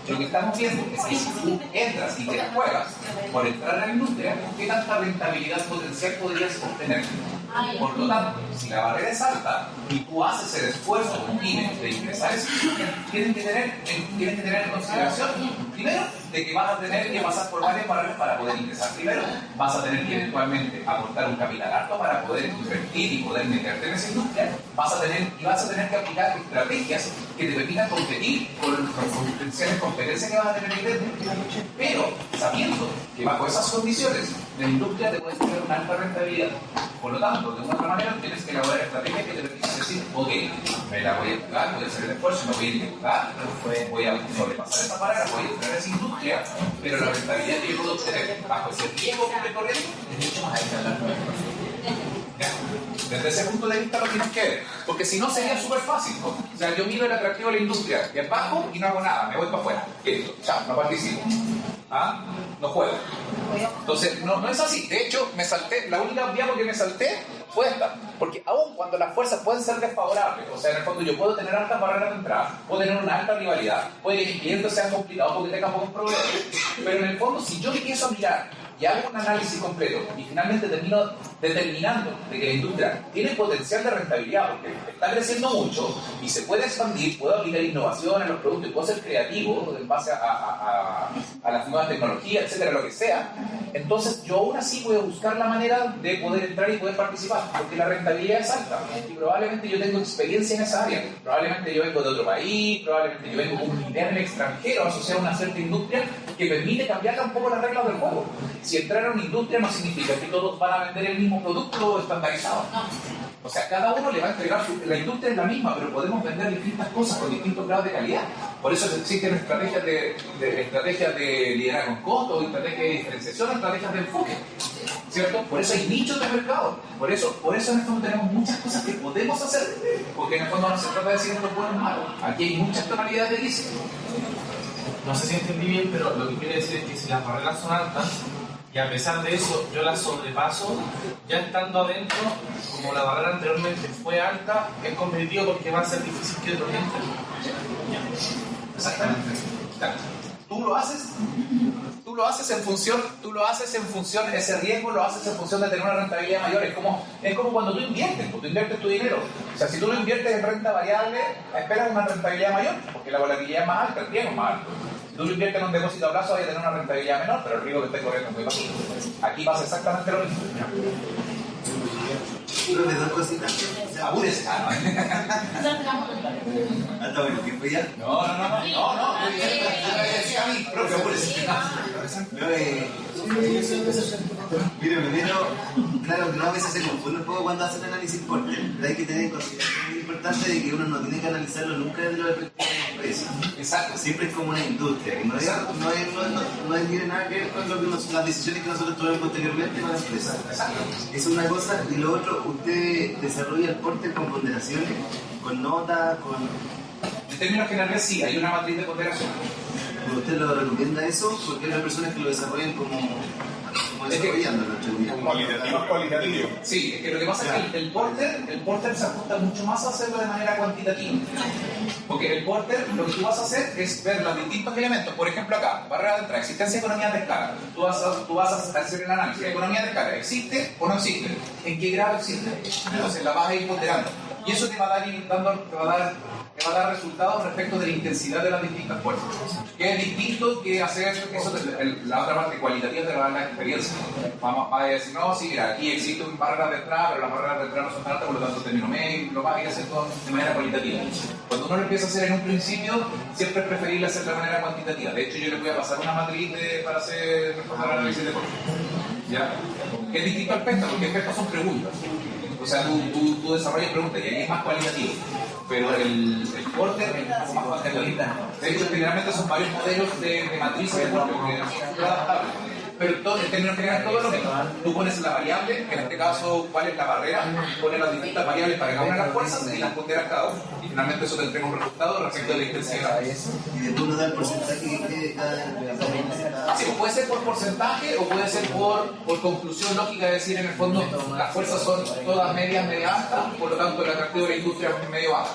Lo que estamos viendo es que si tú entras y te la juegas por entrar a la industria, ¿qué tanta rentabilidad potencial podrías obtener? Por lo tanto, si la barrera es alta y tú haces el esfuerzo como pyme de ingresar a esa industria, tienes que tener en consideración, primero, de que vas a tener que pasar por varias barreras para poder ingresar. Primero, vas a tener que eventualmente aportar un capital alto para poder invertir y poder meterte en esa industria. Vas a tener que aplicar estrategias que te permitan competir con las potenciales competencias que vas a tener ahí dentro. Pero sabiendo que bajo esas condiciones la industria te puede tener una alta rentabilidad. Por lo tanto, de una otra manera tienes que elaborar estrategias que te permitan decir, ok, me la voy a jugar, voy a hacer el esfuerzo, me voy a intentar, voy a sobrepasar esa barrera, voy a entrar a esa industria, pero la rentabilidad que yo puedo obtener bajo ese riesgo que estoy corriendo es mucho más alta. Desde ese punto de vista lo tienes que ver, porque si no sería súper fácil, ¿no? O sea, yo miro el atractivo de la industria, que es bajo y no hago nada, me voy para afuera, listo, chao, no participo. ¿Ah? No juego. Entonces, no es así. De hecho, me salté, la única vía porque me salté fue esta. Porque aún cuando las fuerzas pueden ser desfavorables, o sea, en el fondo yo puedo tener altas barreras de entrada, puedo tener una alta rivalidad, puede que mis clientes sean complicados porque tengan pocos proveedores, pero en el fondo, si yo empiezo a mirar y hago un análisis completo y finalmente termino determinando de que la industria tiene potencial de rentabilidad porque está creciendo mucho y se puede expandir, puedo aplicar innovación en los productos y puedo ser creativo en base a las nuevas tecnologías, etcétera, lo que sea, entonces yo aún así voy a buscar la manera de poder entrar y poder participar porque la rentabilidad es alta y probablemente yo tengo experiencia en esa área, probablemente yo vengo de otro país, probablemente yo vengo con un idea en el extranjero asociado a una cierta industria que permite cambiar un poco las reglas del juego. Si entrar a una industria no significa que todos van a vender el mismo producto estandarizado. O sea, cada uno le va a entregar la industria es la misma, pero podemos vender distintas cosas con distintos grados de calidad. Por eso existen estrategias de liderazgo en costo, estrategias de diferenciación, estrategias de enfoque. ¿Cierto? Por eso hay nichos de mercado. Por eso en el fondo tenemos muchas cosas que podemos hacer. Porque en el fondo no se trata de decir esto es bueno o malo. Aquí hay muchas tonalidades de grises. No sé si entendí bien, pero lo que quiere decir es que si las barreras son altas, y a pesar de eso yo la sobrepaso, ya estando adentro, como la barrera anteriormente fue alta, es competitivo porque va a ser difícil que otros entren. Exactamente. Tú lo haces en función, ese riesgo lo haces en función de tener una rentabilidad mayor. Es como cuando tú inviertes tu dinero. O sea, si tú lo inviertes en renta variable, esperas una rentabilidad mayor, porque la volatilidad es más alta, el riesgo es más alto. Si tú lo inviertes en un depósito a plazo, vas a tener una rentabilidad menor, pero el riesgo que estés corriendo es muy bajo. Aquí pasa exactamente lo mismo. Profe, dos cositas. Apúrese. ¿Hasta bueno tiempo ya? No. Profe, apúrese. Mira, primero, claro, a veces se confunde un poco cuando hacen análisis Porter, pero hay que tener en consideración muy importante de que uno no tiene que analizarlo nunca desde la perspectiva de la empresa. Exacto. Siempre es como una industria, que no tiene nada que ver con las decisiones que nosotros tomamos posteriormente con la empresa. Exacto. Es una cosa, y lo otro, usted desarrolla el Porter con ponderaciones, con notas, con... En términos generales, sí, hay una matriz de ponderación. ¿Usted lo recomienda eso? Porque hay personas que lo desarrollan como desarrollándolo. Cualitativo. Sí, es que lo que pasa es que el Porter se ajusta mucho más a hacerlo de manera cuantitativa. Porque el Porter, lo que tú vas a hacer es ver los distintos elementos. Por ejemplo, acá, barrera de entrada, existencia de economía de escala. Tú vas a hacer el análisis. ¿La economía de escala existe o no existe? ¿En qué grado existe? Entonces la vas a ir ponderando. Y eso te va a dar resultados respecto de la intensidad de las distintas fuerzas. Que es distinto que hacer eso, la otra parte cualitativa te va a dar la experiencia. Va a decir, no, sí, mira, aquí existe una barrera de entrada, pero las barreras de entrada no son tan altas, por lo tanto término medio, lo vas a ir a hacer todo de manera cualitativa. Cuando uno lo empieza a hacer en un principio, siempre es preferible hacerlo de manera cuantitativa. De hecho, yo les voy a pasar una matriz para hacer el análisis de Porter. ¿Ya? Que es distinto al PESTA, porque el PESTA son preguntas. O sea, tú desarrollas preguntas y ahí es más cualitativo. Pero el Porter es un poco más cuantitativo. De hecho, generalmente son varios modelos de matrices de Porter que son adaptables. Pero en términos generales todo lo mismo. Tú pones la variable, que en este caso cuál es la barrera, pones las distintas variables para cada una de las fuerzas y las ponderas cada una. Y finalmente eso te entrega un resultado respecto de la intensidad. Y después nos da el porcentaje que cada... Sí, puede ser por porcentaje o puede ser por conclusión lógica, es decir, en el fondo las fuerzas son todas medias, media altas, por lo tanto el atractivo de la industria es medio bajo.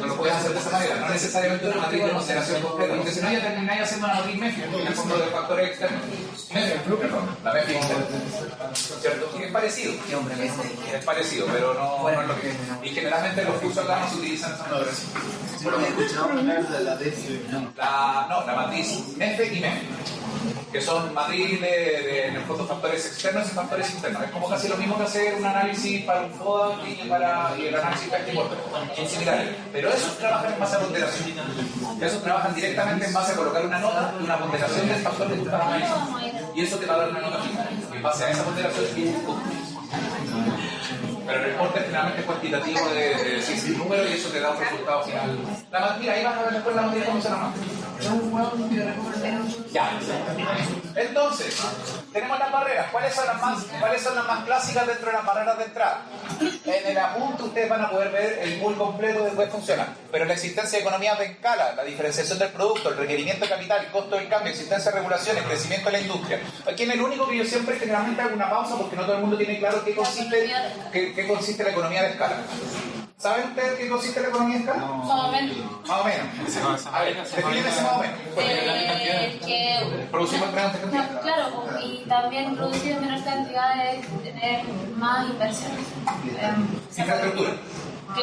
No lo puedes hacer de esa manera, no necesariamente una matriz de consideración completa, porque si no ya termináis haciendo una matriz media, en el fondo de factores externos. Perdón, la MEFI interna. ¿Cierto? Y es parecido. Es parecido, pero no es lo mismo. Y generalmente los cursos acá no se utilizan esa metodología. Bueno, he escuchado hablar de la DEFI. La matriz MEFE y MEF, que son matriz en el fondo factores externos y factores internos. Es como casi lo mismo que hacer un análisis para un FODA y el análisis para este son similares. Pero esos trabajan en base a ponderación. Esos trabajan directamente en base a colocar una nota y una ponderación del factor que tú estás analizando. Y eso te va a dar una nota fija. En base a esa ponderación y un punto. Pero el reporte generalmente es cuantitativo de decir un número y eso te da un resultado final. Mira, ahí vas a ver después la materia cómo se llama. Ya. Entonces, tenemos las barreras. ¿Cuáles son las más clásicas dentro de las barreras de entrada? En el apunte ustedes van a poder ver el pool completo de cómo funciona. Pero la existencia de economías de escala, la diferenciación del producto, el requerimiento de capital, el costo del cambio, existencia de regulaciones, crecimiento de la industria. Aquí en el único que yo siempre generalmente hago una pausa porque no todo el mundo tiene claro qué consiste la economía de escala. ¿Saben ustedes qué consiste la economía de escala? Más o menos. Más o menos. A ver, definen ese más o menos. Que producimos en grandes cantidades. Claro, y también producir en menor cantidad es tener más inversiones. Infraestructura.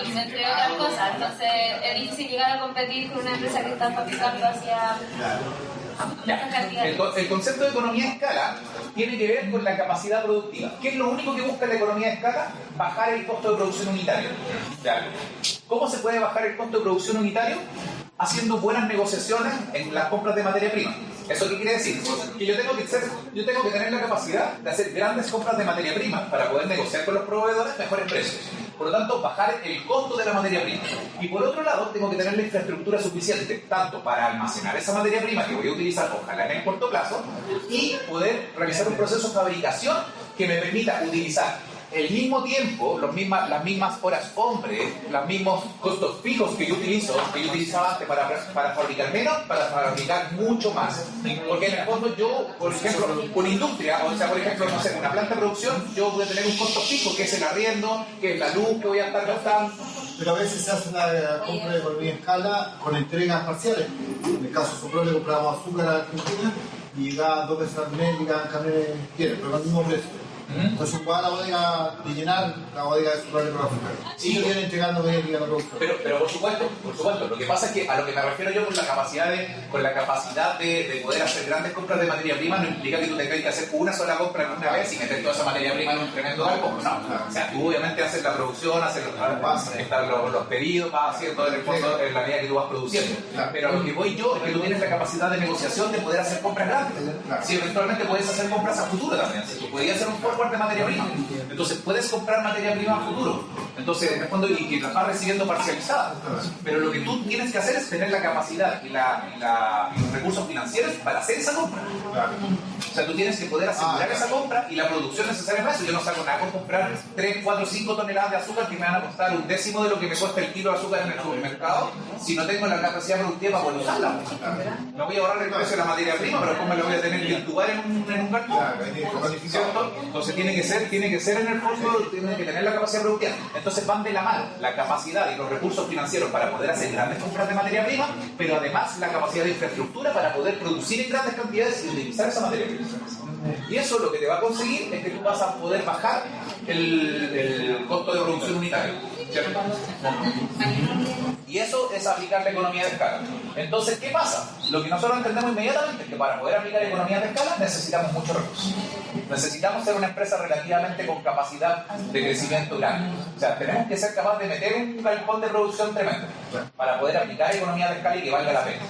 Entre otras cosas. Entonces es difícil llegar a competir con una empresa que está fabricando hacia muchas cantidades. El concepto de economía de escala tiene que ver con la capacidad productiva. ¿Qué es lo único que busca la economía de escala? Bajar el costo de producción unitario de algo. ¿Cómo se puede bajar el costo de producción unitario? Haciendo buenas negociaciones en las compras de materia prima. ¿Eso qué quiere decir? Que yo tengo que tener la capacidad de hacer grandes compras de materia prima para poder negociar con los proveedores mejores precios. Por lo tanto, bajar el costo de la materia prima. Y por otro lado, tengo que tener la infraestructura suficiente, tanto para almacenar esa materia prima que voy a utilizar, ojalá en el corto plazo, y poder realizar un proceso de fabricación que me permita utilizar el mismo tiempo, las mismas horas hombre, los mismos costos fijos que yo utilizaba antes para fabricar menos, para fabricar mucho más. Porque en el fondo yo, por ejemplo, una industria, o sea, por ejemplo, no sé, una planta de producción, yo voy a tener un costo fijo, que es el arriendo, que es la luz que voy a estar gastando. Pero a veces se hace una compra de economía de escala con entregas parciales. En el caso de Soprole compramos azúcar a Argentina y llegaba 2 veces al mes, llegaban camiones enteros, pero con el mismo precio. Entonces va a la bodega de llenar, la bodega de Soprole con azúcar. Y yo viene entregando media la producción. Pero por supuesto, lo que pasa es que a lo que me refiero yo con la capacidad de poder hacer grandes compras de materia prima no implica que tú tengas que hacer una sola compra en una vez y meter toda esa materia prima en un tremendo barco. No. O sea, tú obviamente haces la producción, haces los pedidos, vas haciendo en el fondo en la medida que tú vas produciendo. Pero a lo que voy yo es que tú tienes la capacidad de negociación de poder hacer compras grandes. Si eventualmente puedes hacer compras a futuro también. Si tú podías hacer un forward de materia prima. Entonces puedes comprar materia prima a futuro. Entonces, en el fondo, y que la vas recibiendo parcializada. Pero lo que tú tienes que hacer es tener la capacidad y los recursos financieros para hacer esa compra. O sea, tú tienes que poder asegurar esa compra y la producción necesaria para eso. Yo no saco nada con comprar 3, 4, 5 toneladas de azúcar que me van a costar 1/10 de lo que me cuesta el kilo de azúcar en el supermercado si no tengo la capacidad productiva para poder usarla. No voy a ahorrar el precio de la materia prima, pero después me lo voy a tener que intubar en un galpón. ¿Cierto? Entonces tiene que ser en el fondo, tiene que tener la capacidad productiva. Entonces van de la mano la capacidad y los recursos financieros para poder hacer grandes compras de materia prima, pero además la capacidad de infraestructura para poder producir en grandes cantidades y utilizar esa materia prima. Y eso lo que te va a conseguir es que tú vas a poder bajar el costo de producción unitario, ¿cierto? Y eso es aplicar la economía de escala. Entonces, ¿qué pasa? Lo que nosotros entendemos inmediatamente es que para poder aplicar economía de escala necesitamos muchos recursos. Necesitamos ser una empresa relativamente con capacidad de crecimiento grande. O sea, tenemos que ser capaces de meter un galpón de producción tremendo para poder aplicar economía de escala y que valga la pena.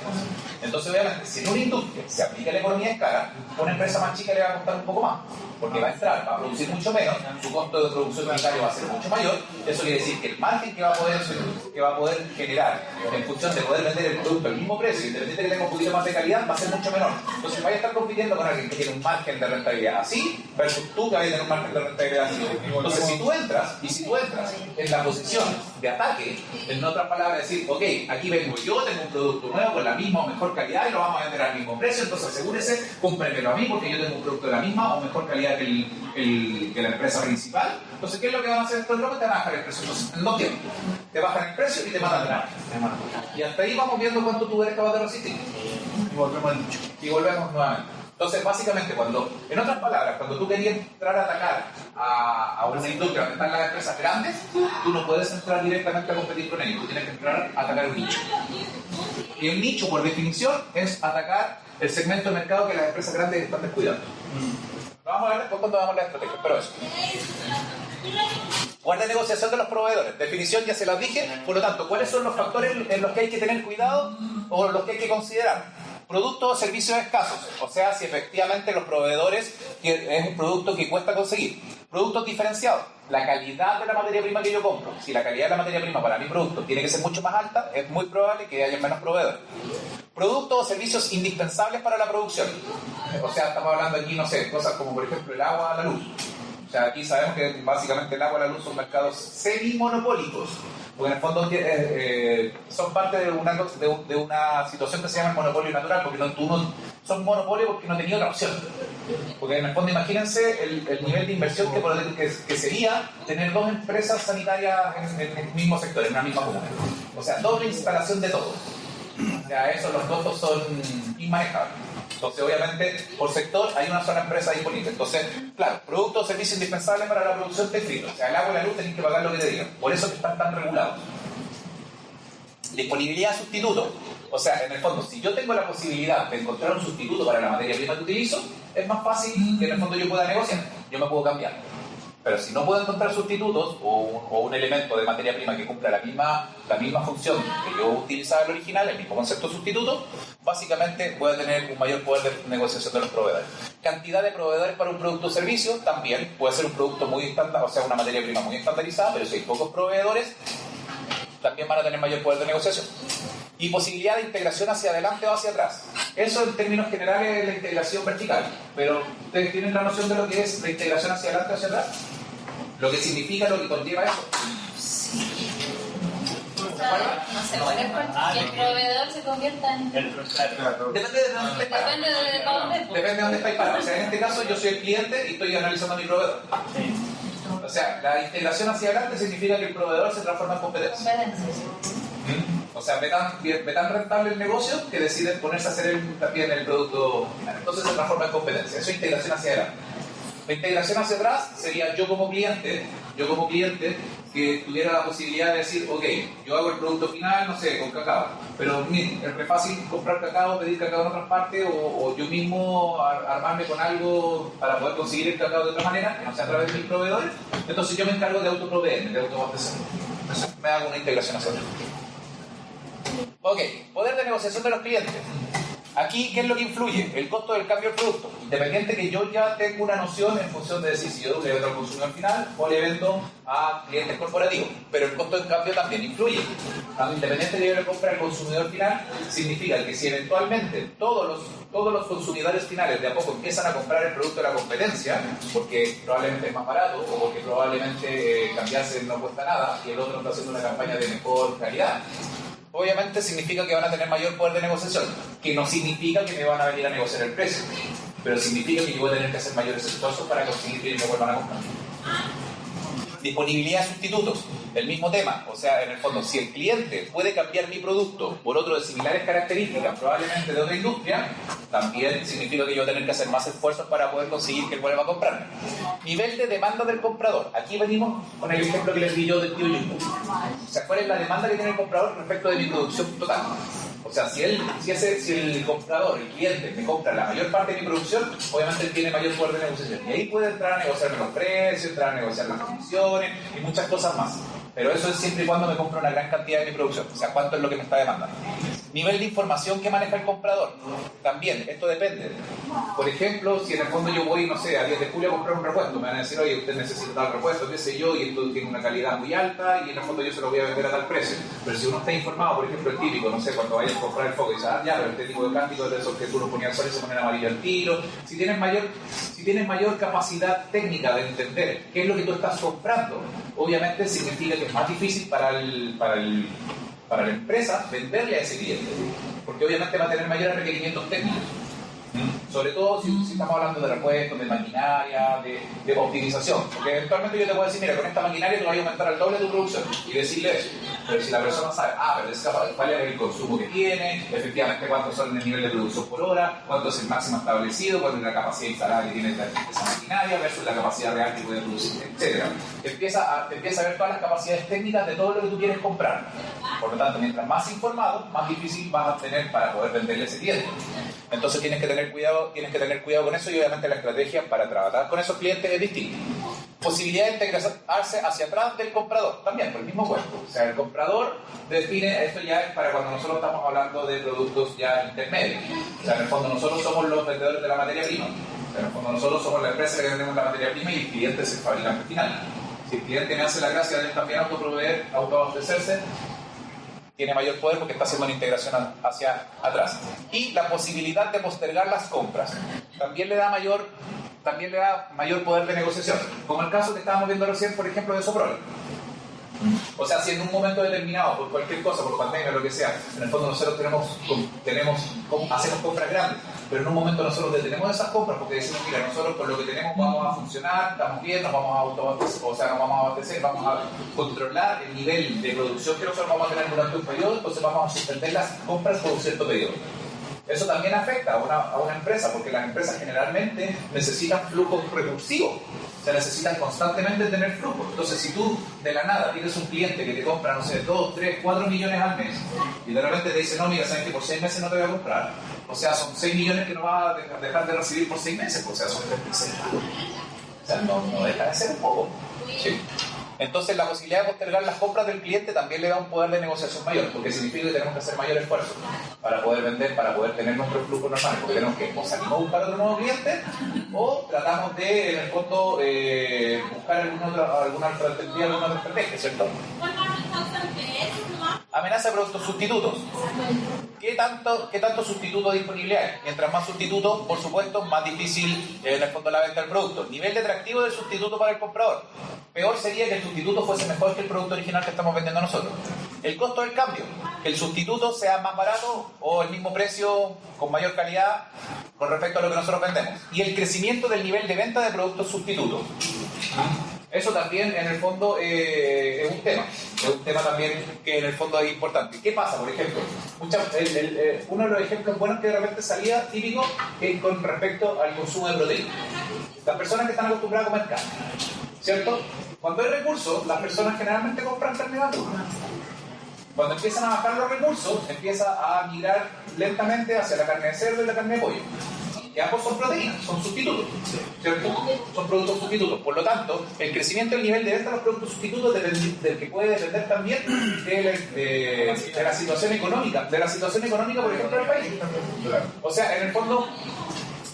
Entonces, obviamente, si en una industria se aplica la economía de escala, una empresa más chica le va a costar un poco más, porque va a entrar, va a producir mucho menos, su costo de producción unitario va a ser mucho mayor. Eso quiere decir que el margen que va a poder generar en función de poder vender el producto al mismo precio, independientemente que tenga un poquito más de calidad, va a ser mucho menor. Entonces, vaya a estar compitiendo con alguien que tiene un margen de rentabilidad así, versus tú que vas a tener un margen de rentabilidad así. Entonces, si tú entras en la posición de ataque, en otras palabras, decir, ok, aquí vengo yo, tengo un producto nuevo con la misma o mejor calidad y lo vamos a vender al mismo precio, entonces asegúrese, cómpremelo a mí porque yo tengo un producto de la misma o mejor calidad que la empresa principal. Entonces, ¿qué es lo que van a hacer estos locos? Te van a bajar el precio. Entonces, no quieren. Te bajan el precio y te matan la. Y hasta ahí vamos viendo cuánto tú eres capaz de resistir. Y volvemos nuevamente. Entonces, básicamente, en otras palabras, cuando tú querías entrar a atacar a una industria donde están las empresas grandes, tú no puedes entrar directamente a competir con ellos, tú tienes que entrar a atacar un nicho. Y el nicho, por definición, es atacar el segmento de mercado que las empresas grandes están descuidando. Lo vamos a ver después cuando vamos a la estrategia, pero eso. Guardia de negociación de los proveedores. Definición ya se las dije, por lo tanto, ¿cuáles son los factores en los que hay que tener cuidado o los que hay que considerar? Productos o servicios escasos, o sea, si efectivamente los proveedores es un producto que cuesta conseguir. Productos diferenciados, la calidad de la materia prima que yo compro. Si la calidad de la materia prima para mi producto tiene que ser mucho más alta, es muy probable que haya menos proveedores. Productos o servicios indispensables para la producción. O sea, estamos hablando aquí, no sé, cosas como por ejemplo el agua, la luz. O sea, aquí sabemos que básicamente el agua y la luz son mercados semi-monopólicos. Porque en el fondo son parte de una situación que se llama el monopolio natural, porque son monopolios porque no tenía otra opción. Porque en el fondo imagínense el nivel de inversión que sería tener dos empresas sanitarias en el mismo sector, en una misma comuna. O sea, doble instalación de todo. O sea, eso, los costos son inmanejables. Entonces, obviamente, por sector hay una sola empresa disponible. Entonces, claro, productos o servicios indispensables para la producción textil. O sea, el agua y la luz tenéis que pagar lo que te digan. Por eso que están tan regulados. Disponibilidad de sustitutos. O sea, en el fondo, si yo tengo la posibilidad de encontrar un sustituto para la materia prima que utilizo, es más fácil que en el fondo yo pueda negociar. Yo me puedo cambiar. Pero si no puedo encontrar sustitutos o un elemento de materia prima que cumpla la misma función que yo utilizaba en el original, el mismo concepto de sustituto, básicamente voy a tener un mayor poder de negociación de los proveedores. Cantidad de proveedores para un producto o servicio, también puede ser un producto muy estándar, o sea, una materia prima muy estandarizada, pero si hay pocos proveedores, también van a tener mayor poder de negociación. Y posibilidad de integración hacia adelante o hacia atrás. Eso en términos generales es la integración vertical, pero ¿ustedes tienen la noción de lo que es la integración hacia adelante o hacia atrás? Lo que significa, lo que conlleva eso. No sé, ¿cuál es que el proveedor se convierta en... Depende de dónde estáis parados. Depende de dónde estáis parados. O sea, en este caso yo soy el cliente y estoy analizando a mi proveedor. O sea, la integración hacia adelante significa que el proveedor se transforma en competencia. O sea, ve tan rentable el negocio que deciden ponerse a hacer también el producto final. Entonces se transforma en competencia. Eso es integración hacia adelante. La integración hacia atrás sería yo como cliente que tuviera la posibilidad de decir, ok, yo hago el producto final, no sé, con cacao, pero es re fácil comprar cacao, pedir cacao en otras partes o yo mismo armarme con algo para poder conseguir el cacao de otra manera, que no sea a través de mis proveedores. Entonces yo me encargo de autoproveerme, de autoabastecerme. Entonces me hago una integración hacia atrás. Ok, poder de negociación de los clientes. Aquí, ¿qué es lo que influye? El costo del cambio del producto. Independiente que yo ya tengo una noción en función de decir si yo le vendo al consumidor final o le vendo a clientes corporativos. Pero el costo del cambio también influye. Independiente que yo le compre al consumidor final, significa que si eventualmente todos los consumidores finales de a poco empiezan a comprar el producto de la competencia, porque probablemente es más barato o porque probablemente cambiarse no cuesta nada y el otro está haciendo una campaña de mejor calidad, obviamente significa que van a tener mayor poder de negociación, que no significa que me van a venir a negociar el precio, pero significa que yo voy a tener que hacer mayores esfuerzos para conseguir que me vuelvan a comprar. Disponibilidad de sustitutos, el mismo tema, o sea, en el fondo, si el cliente puede cambiar mi producto por otro de similares características, probablemente de otra industria, también significa que yo voy a tener que hacer más esfuerzos para poder conseguir que él vuelva a comprar. Nivel de demanda del comprador. Aquí venimos con el ejemplo que les di yo del tío Jumbo. O sea, ¿cuál es la demanda que tiene el comprador respecto de mi producción total? O sea, si el comprador, el cliente, me compra la mayor parte de mi producción, obviamente él tiene mayor poder de negociación. Y ahí puede entrar a negociar los precios, entrar a negociar las condiciones y muchas cosas más. Pero eso es siempre y cuando me compra una gran cantidad de mi producción. O sea, ¿cuánto es lo que me está demandando? Nivel de información que maneja el comprador. También, esto depende. Por ejemplo, si en el fondo yo voy, no sé, a 10 de julio a comprar un repuesto, me van a decir, oye, usted necesita tal repuesto, qué sé yo, y esto tiene una calidad muy alta, y en el fondo yo se lo voy a vender a tal precio. Pero si uno está informado, por ejemplo, el típico, no sé, cuando vayas a comprar el foco y dices, ya, pero este tipo de plásticos de esos que tú lo ponías al sol y se ponen amarillo al tiro. Si tienes mayor capacidad técnica de entender qué es lo que tú estás comprando, obviamente significa que es más difícil para la empresa venderle a ese cliente, porque obviamente va a tener mayores requerimientos técnicos. Sobre todo si estamos hablando de repuestos, de maquinaria, de optimización. Porque eventualmente yo te puedo decir, mira, con esta maquinaria tú vas a aumentar al doble tu producción y decirle eso. Pero si la persona sabe, pero es capaz de cuál es el consumo que tiene, efectivamente cuántos son el nivel de producción por hora, cuánto es el máximo establecido, cuál es la capacidad instalada que tiene esa maquinaria versus la capacidad real que puede producir, etc. Te empieza a ver todas las capacidades técnicas de todo lo que tú quieres comprar. Por lo tanto, mientras más informado, más difícil vas a tener para poder venderle ese cliente. Entonces tienes que tener cuidado con eso y obviamente la estrategia para trabajar con esos clientes es distinta. Posibilidad de integrarse hacia atrás del comprador, también por el mismo cuerpo. O sea, el comprador define, esto ya es para cuando nosotros estamos hablando de productos ya intermedios. O sea, en el fondo nosotros somos los vendedores de la materia prima. O sea, en el fondo nosotros somos la empresa que vendemos la materia prima y el cliente es el fabricante final. Si el cliente me hace la gracia de también autoabastecerse, tiene mayor poder porque está haciendo una integración hacia atrás. Y la posibilidad de postergar las compras también le da mayor poder de negociación, como el caso que estábamos viendo recién, por ejemplo, de Soprole. O sea, si en un momento determinado, por cualquier cosa, por pandemia, lo que sea, en el fondo nosotros hacemos compras grandes, pero en un momento nosotros detenemos esas compras porque decimos, mira, nosotros con lo que tenemos vamos a funcionar, estamos bien, nos vamos a autoabastecer, vamos a controlar el nivel de producción que nosotros vamos a tener durante un periodo, entonces vamos a suspender las compras por un cierto periodo. Eso también afecta a una empresa, porque las empresas generalmente necesitan flujos recursivos, o sea, necesitan constantemente tener flujo. Entonces, si tú de la nada tienes un cliente que te compra, no sé, 2, 3, 4 millones al mes, y de repente te dice, no, mira, sabes que por 6 meses no te voy a comprar, o sea, son 6 millones que no vas a dejar de recibir por 6 meses, o sea, son 3 meses. O sea, no deja de ser un poco. ¿Sí? Entonces la posibilidad de postergar las compras del cliente también le da un poder de negociación mayor, porque significa que tenemos que hacer mayor esfuerzo para poder vender, para poder tener nuestros flujos normales, porque tenemos que o salimos a buscar otro nuevo cliente o tratamos de, en el fondo, buscar alguna otra alternativa, alguna otra estrategia, ¿cierto? Amenaza de productos sustitutos. ¿Qué tanto sustituto disponible hay? Mientras más sustitutos, por supuesto, más difícil en el fondo la venta del producto. Nivel de atractivo del sustituto para el comprador. Peor sería que el sustituto fuese mejor que el producto original que estamos vendiendo nosotros. El costo del cambio. Que el sustituto sea más barato o el mismo precio con mayor calidad con respecto a lo que nosotros vendemos. Y el crecimiento del nivel de venta de productos sustitutos. Eso también en el fondo es un tema también que en el fondo es importante. ¿Qué pasa, por ejemplo? Uno de los ejemplos buenos que de repente salía típico es con respecto al consumo de proteína. Las personas que están acostumbradas a comer carne, ¿cierto? Cuando hay recursos, las personas generalmente compran carne vacuna. Cuando empiezan a bajar los recursos, empieza a migrar lentamente hacia la carne de cerdo y la carne de pollo. Que ambos son proteínas, son sustitutos, ¿cierto? Son productos sustitutos. Por lo tanto, el crecimiento del nivel de venta de los productos sustitutos del que puede depender también de la situación económica, por ejemplo, del país. O sea, en el fondo,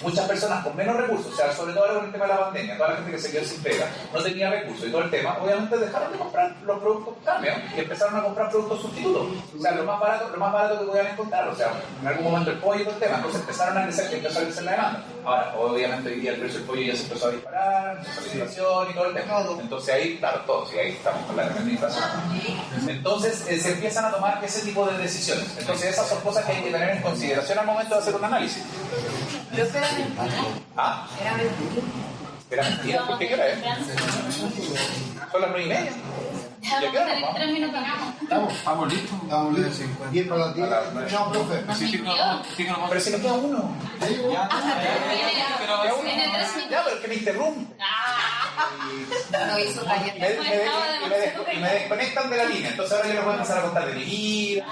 muchas personas con menos recursos, o sea, sobre todo ahora con el tema de la pandemia, toda la gente que se quedó sin pega, no tenía recursos y todo el tema, obviamente dejaron de comprar los productos cambios y empezaron a comprar productos sustitutos. O sea, lo más barato que podían encontrar, o sea, en algún momento el pollo y todo el tema, entonces empezaron a crecer la demanda. Ahora, obviamente hoy día el precio del pollo ya se empezó a disparar, empezó la inflación y todo el tema. Entonces ahí, claro, todos, y ahí estamos con la tremenda inflación. Entonces se empiezan a tomar ese tipo de decisiones. Entonces esas son cosas que hay que tener en consideración al momento de hacer un análisis. ¿Ah? Era mentira. ¿Por qué hora es? Son las 9:30. ¿Ya qué hora nos vamos? 3 minutos. Estamos listos. 10 para las 10. No, profe. Pero si nos queda uno. Tiene 3 minutos. Ya, pero es que me interrumpe. No hizo Y me desconectan de la línea. Entonces ahora yo les voy a empezar a contar de mi vida.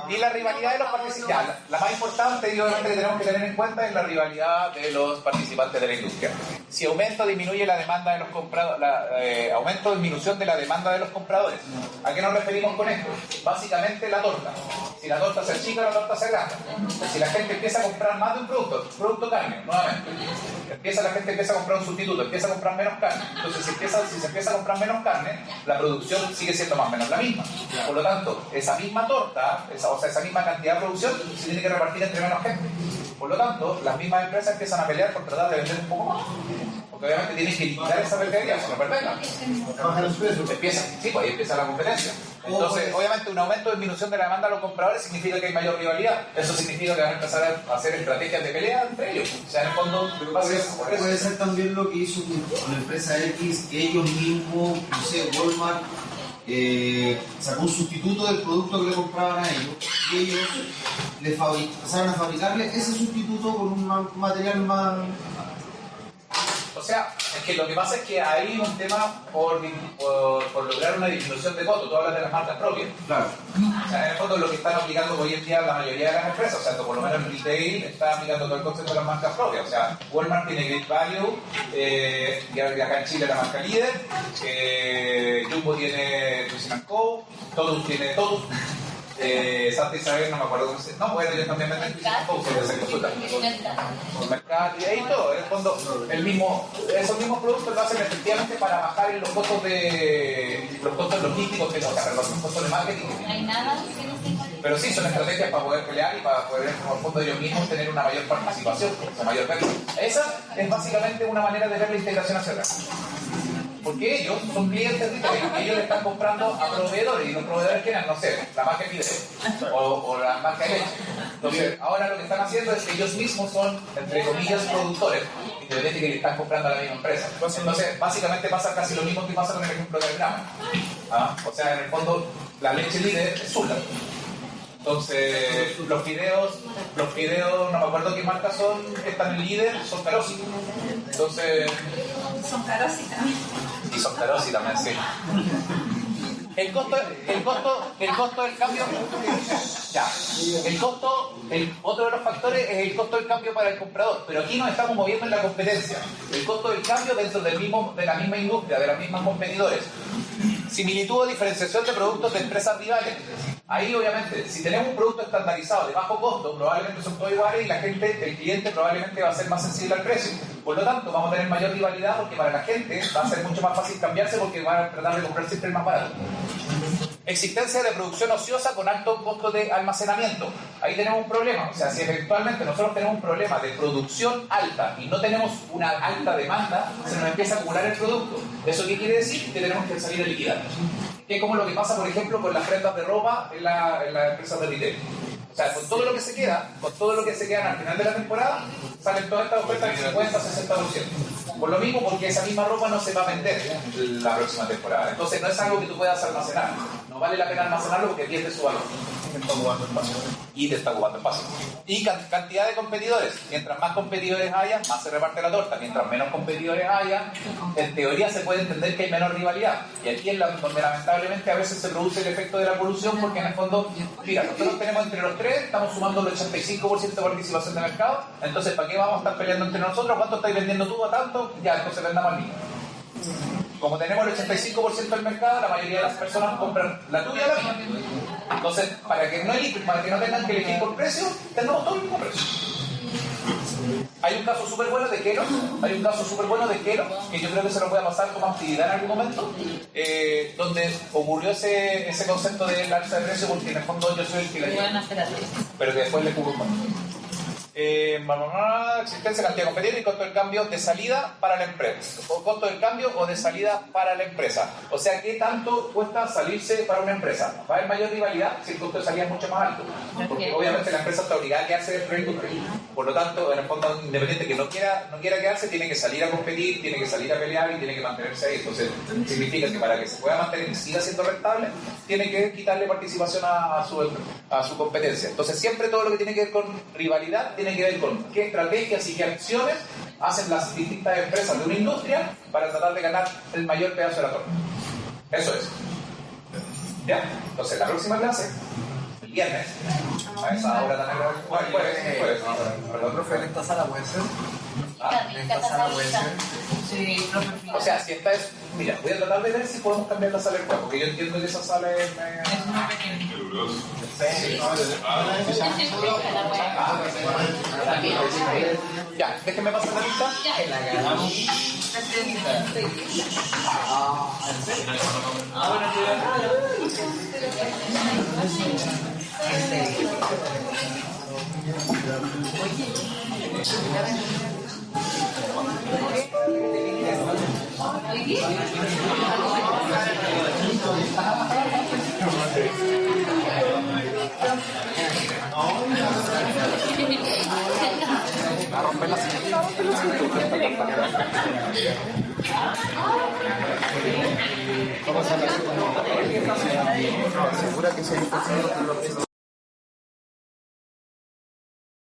Y la rivalidad de los participantes. La más importante y obviamente que tenemos que tener en cuenta es la rivalidad de los participantes de la industria. Si aumenta o disminuye la demanda de los compradores, aumento o disminución de la demanda de los compradores. ¿A qué nos referimos con esto? Básicamente la torta. Si la torta se achica, la torta se agranda. Si la gente empieza a comprar más de un producto carne, nuevamente. La gente empieza a comprar un sustituto, empieza a comprar menos carne. Entonces, si se empieza a comprar menos carne, la producción sigue siendo más o menos la misma. Por lo tanto, esa misma torta, esa misma cantidad de producción, se tiene que repartir entre menos gente. Por lo tanto, las mismas empresas empiezan a pelear por tratar de vender un poco más. Porque obviamente tienen que liquidar esa mercadería, si no perderla. Bajar el precio. Sí, pues ahí empieza la competencia. Entonces, obviamente, un aumento de disminución de la demanda a los compradores significa que hay mayor rivalidad. Eso significa que van a empezar a hacer estrategias de pelea entre ellos. O sea, en el fondo, va a ser por eso. Puede ser también lo que hizo con la empresa X, que ellos mismos, no sé, Walmart, sacó un sustituto del producto que le compraban a ellos y ellos empezaron a fabricarle ese sustituto con un material más... O sea, es que lo que pasa es que hay un tema por lograr una disminución de costo. Tú hablas de las marcas propias. Claro. O sea, en el fondo lo que están aplicando hoy en día la mayoría de las empresas, o sea, por lo menos el retail está aplicando todo el concepto de las marcas propias. O sea, Walmart tiene Great Value, y acá en Chile la marca líder, Jumbo tiene Cuisine & Co, Totus tiene Totus. Santa Isabel, no me acuerdo cómo se llama. No, bueno, yo también me metí con Mercado y ahí todo. En el fondo, esos mismos productos lo hacen efectivamente para bajar los costos logísticos, los costos de marketing. No hay nada que no se encuentre. Pero sí, son estrategias para poder pelear y para poder, como el fondo, ellos mismos tener una mayor participación, una mayor venta. Esa es básicamente una manera de ver la integración hacia atrás. Porque ellos son clientes retail, ellos le están comprando a proveedores y los proveedores quieren, no sé, la marca de video o la marca de leche. Entonces, ahora lo que están haciendo es que ellos mismos son, entre comillas, productores, independientemente que le están comprando a la misma empresa. Entonces, básicamente pasa casi lo mismo que pasa con el ejemplo del gramo. O sea, en el fondo, la leche líder es Sula. Entonces, los fideos, no me acuerdo qué marcas son, que están en líder, son Carosi. Entonces... Son caros y también. Y son Carosi también, sí. El costo del cambio, otro de los factores es el costo del cambio para el comprador, pero aquí nos estamos moviendo en la competencia. El costo del cambio dentro de la misma industria, de las mismas competidores. Similitud o diferenciación de productos de empresas rivales. Ahí, obviamente, si tenemos un producto estandarizado de bajo costo, probablemente son todos iguales y el cliente probablemente va a ser más sensible al precio. Por lo tanto, vamos a tener mayor rivalidad porque para la gente va a ser mucho más fácil cambiarse porque van a tratar de comprar siempre el más barato. Existencia de producción ociosa con alto costo de almacenamiento. Ahí tenemos un problema. O sea, si eventualmente nosotros tenemos un problema de producción alta y no tenemos una alta demanda, se nos empieza a acumular el producto. ¿Eso qué quiere decir? Que tenemos que salir a liquidar. Que es como lo que pasa, por ejemplo, con las prendas de ropa en las empresas de retail. O sea, con todo lo que se queda al final de la temporada, salen todas estas ofertas del 50-60%. Por lo mismo, porque esa misma ropa no se va a vender la próxima temporada. Entonces no es algo que tú puedas almacenar. No vale la pena almacenarlo porque pierde su valor. Y te está ocupando espacio. Y cantidad de competidores. Mientras más competidores haya, más se reparte la torta. Mientras menos competidores haya, en teoría se puede entender que hay menor rivalidad. Y aquí es donde lamentablemente a veces se produce el efecto de la colusión, porque en el fondo, mira, nosotros tenemos entre los tres, estamos sumando el 85% de participación de mercado. Entonces, ¿para qué vamos a estar peleando entre nosotros? ¿Cuánto estáis vendiendo tú a tanto? Ya, entonces vendamos al mismo. Como tenemos el 85% del mercado, la mayoría de las personas compran la tuya y la mía. Entonces, para que no tengan que elegir por precio, tenemos todo el mismo precio. Hay un caso súper bueno de Kellogg, que yo creo que se lo voy a pasar como actividad en algún momento, donde ocurrió ese concepto del alza de precio, porque en el fondo yo soy el que la lleva, pero que después le cubo un montón. Existencia, cantidad de competidores y costo del cambio de salida para la empresa. O costo del cambio o de salida para la empresa. O sea, ¿qué tanto cuesta salirse para una empresa? Va a haber mayor rivalidad si el costo de salida es mucho más alto. Porque obviamente la empresa está obligada a quedarse dentro del industria. Por lo tanto, en el fondo, independiente que no quiera quedarse, tiene que salir a competir, tiene que salir a pelear y tiene que mantenerse ahí. Entonces, significa que para que se pueda mantener y siga siendo rentable, tiene que quitarle participación a su competencia. Entonces, siempre todo lo que tiene que ver con rivalidad tiene que ver con qué estrategias y qué acciones hacen las distintas empresas de una industria para tratar de ganar el mayor pedazo de la torta. Eso es. ¿Ya? Entonces, la próxima clase, el viernes, a esa hora también. Jueves. Perdón, profe. ¿En esta sala puede ser? ¿En esta sala puede ser? Sí, profe. O sea, si esta es... Mira, voy a tratar de ver si podemos cambiar la sala del juego, porque yo entiendo que esa sala es... Es una pequeña. Ya, déjenme pasar la lista. Oye, A romper la silla. Vamos a la segura que se ha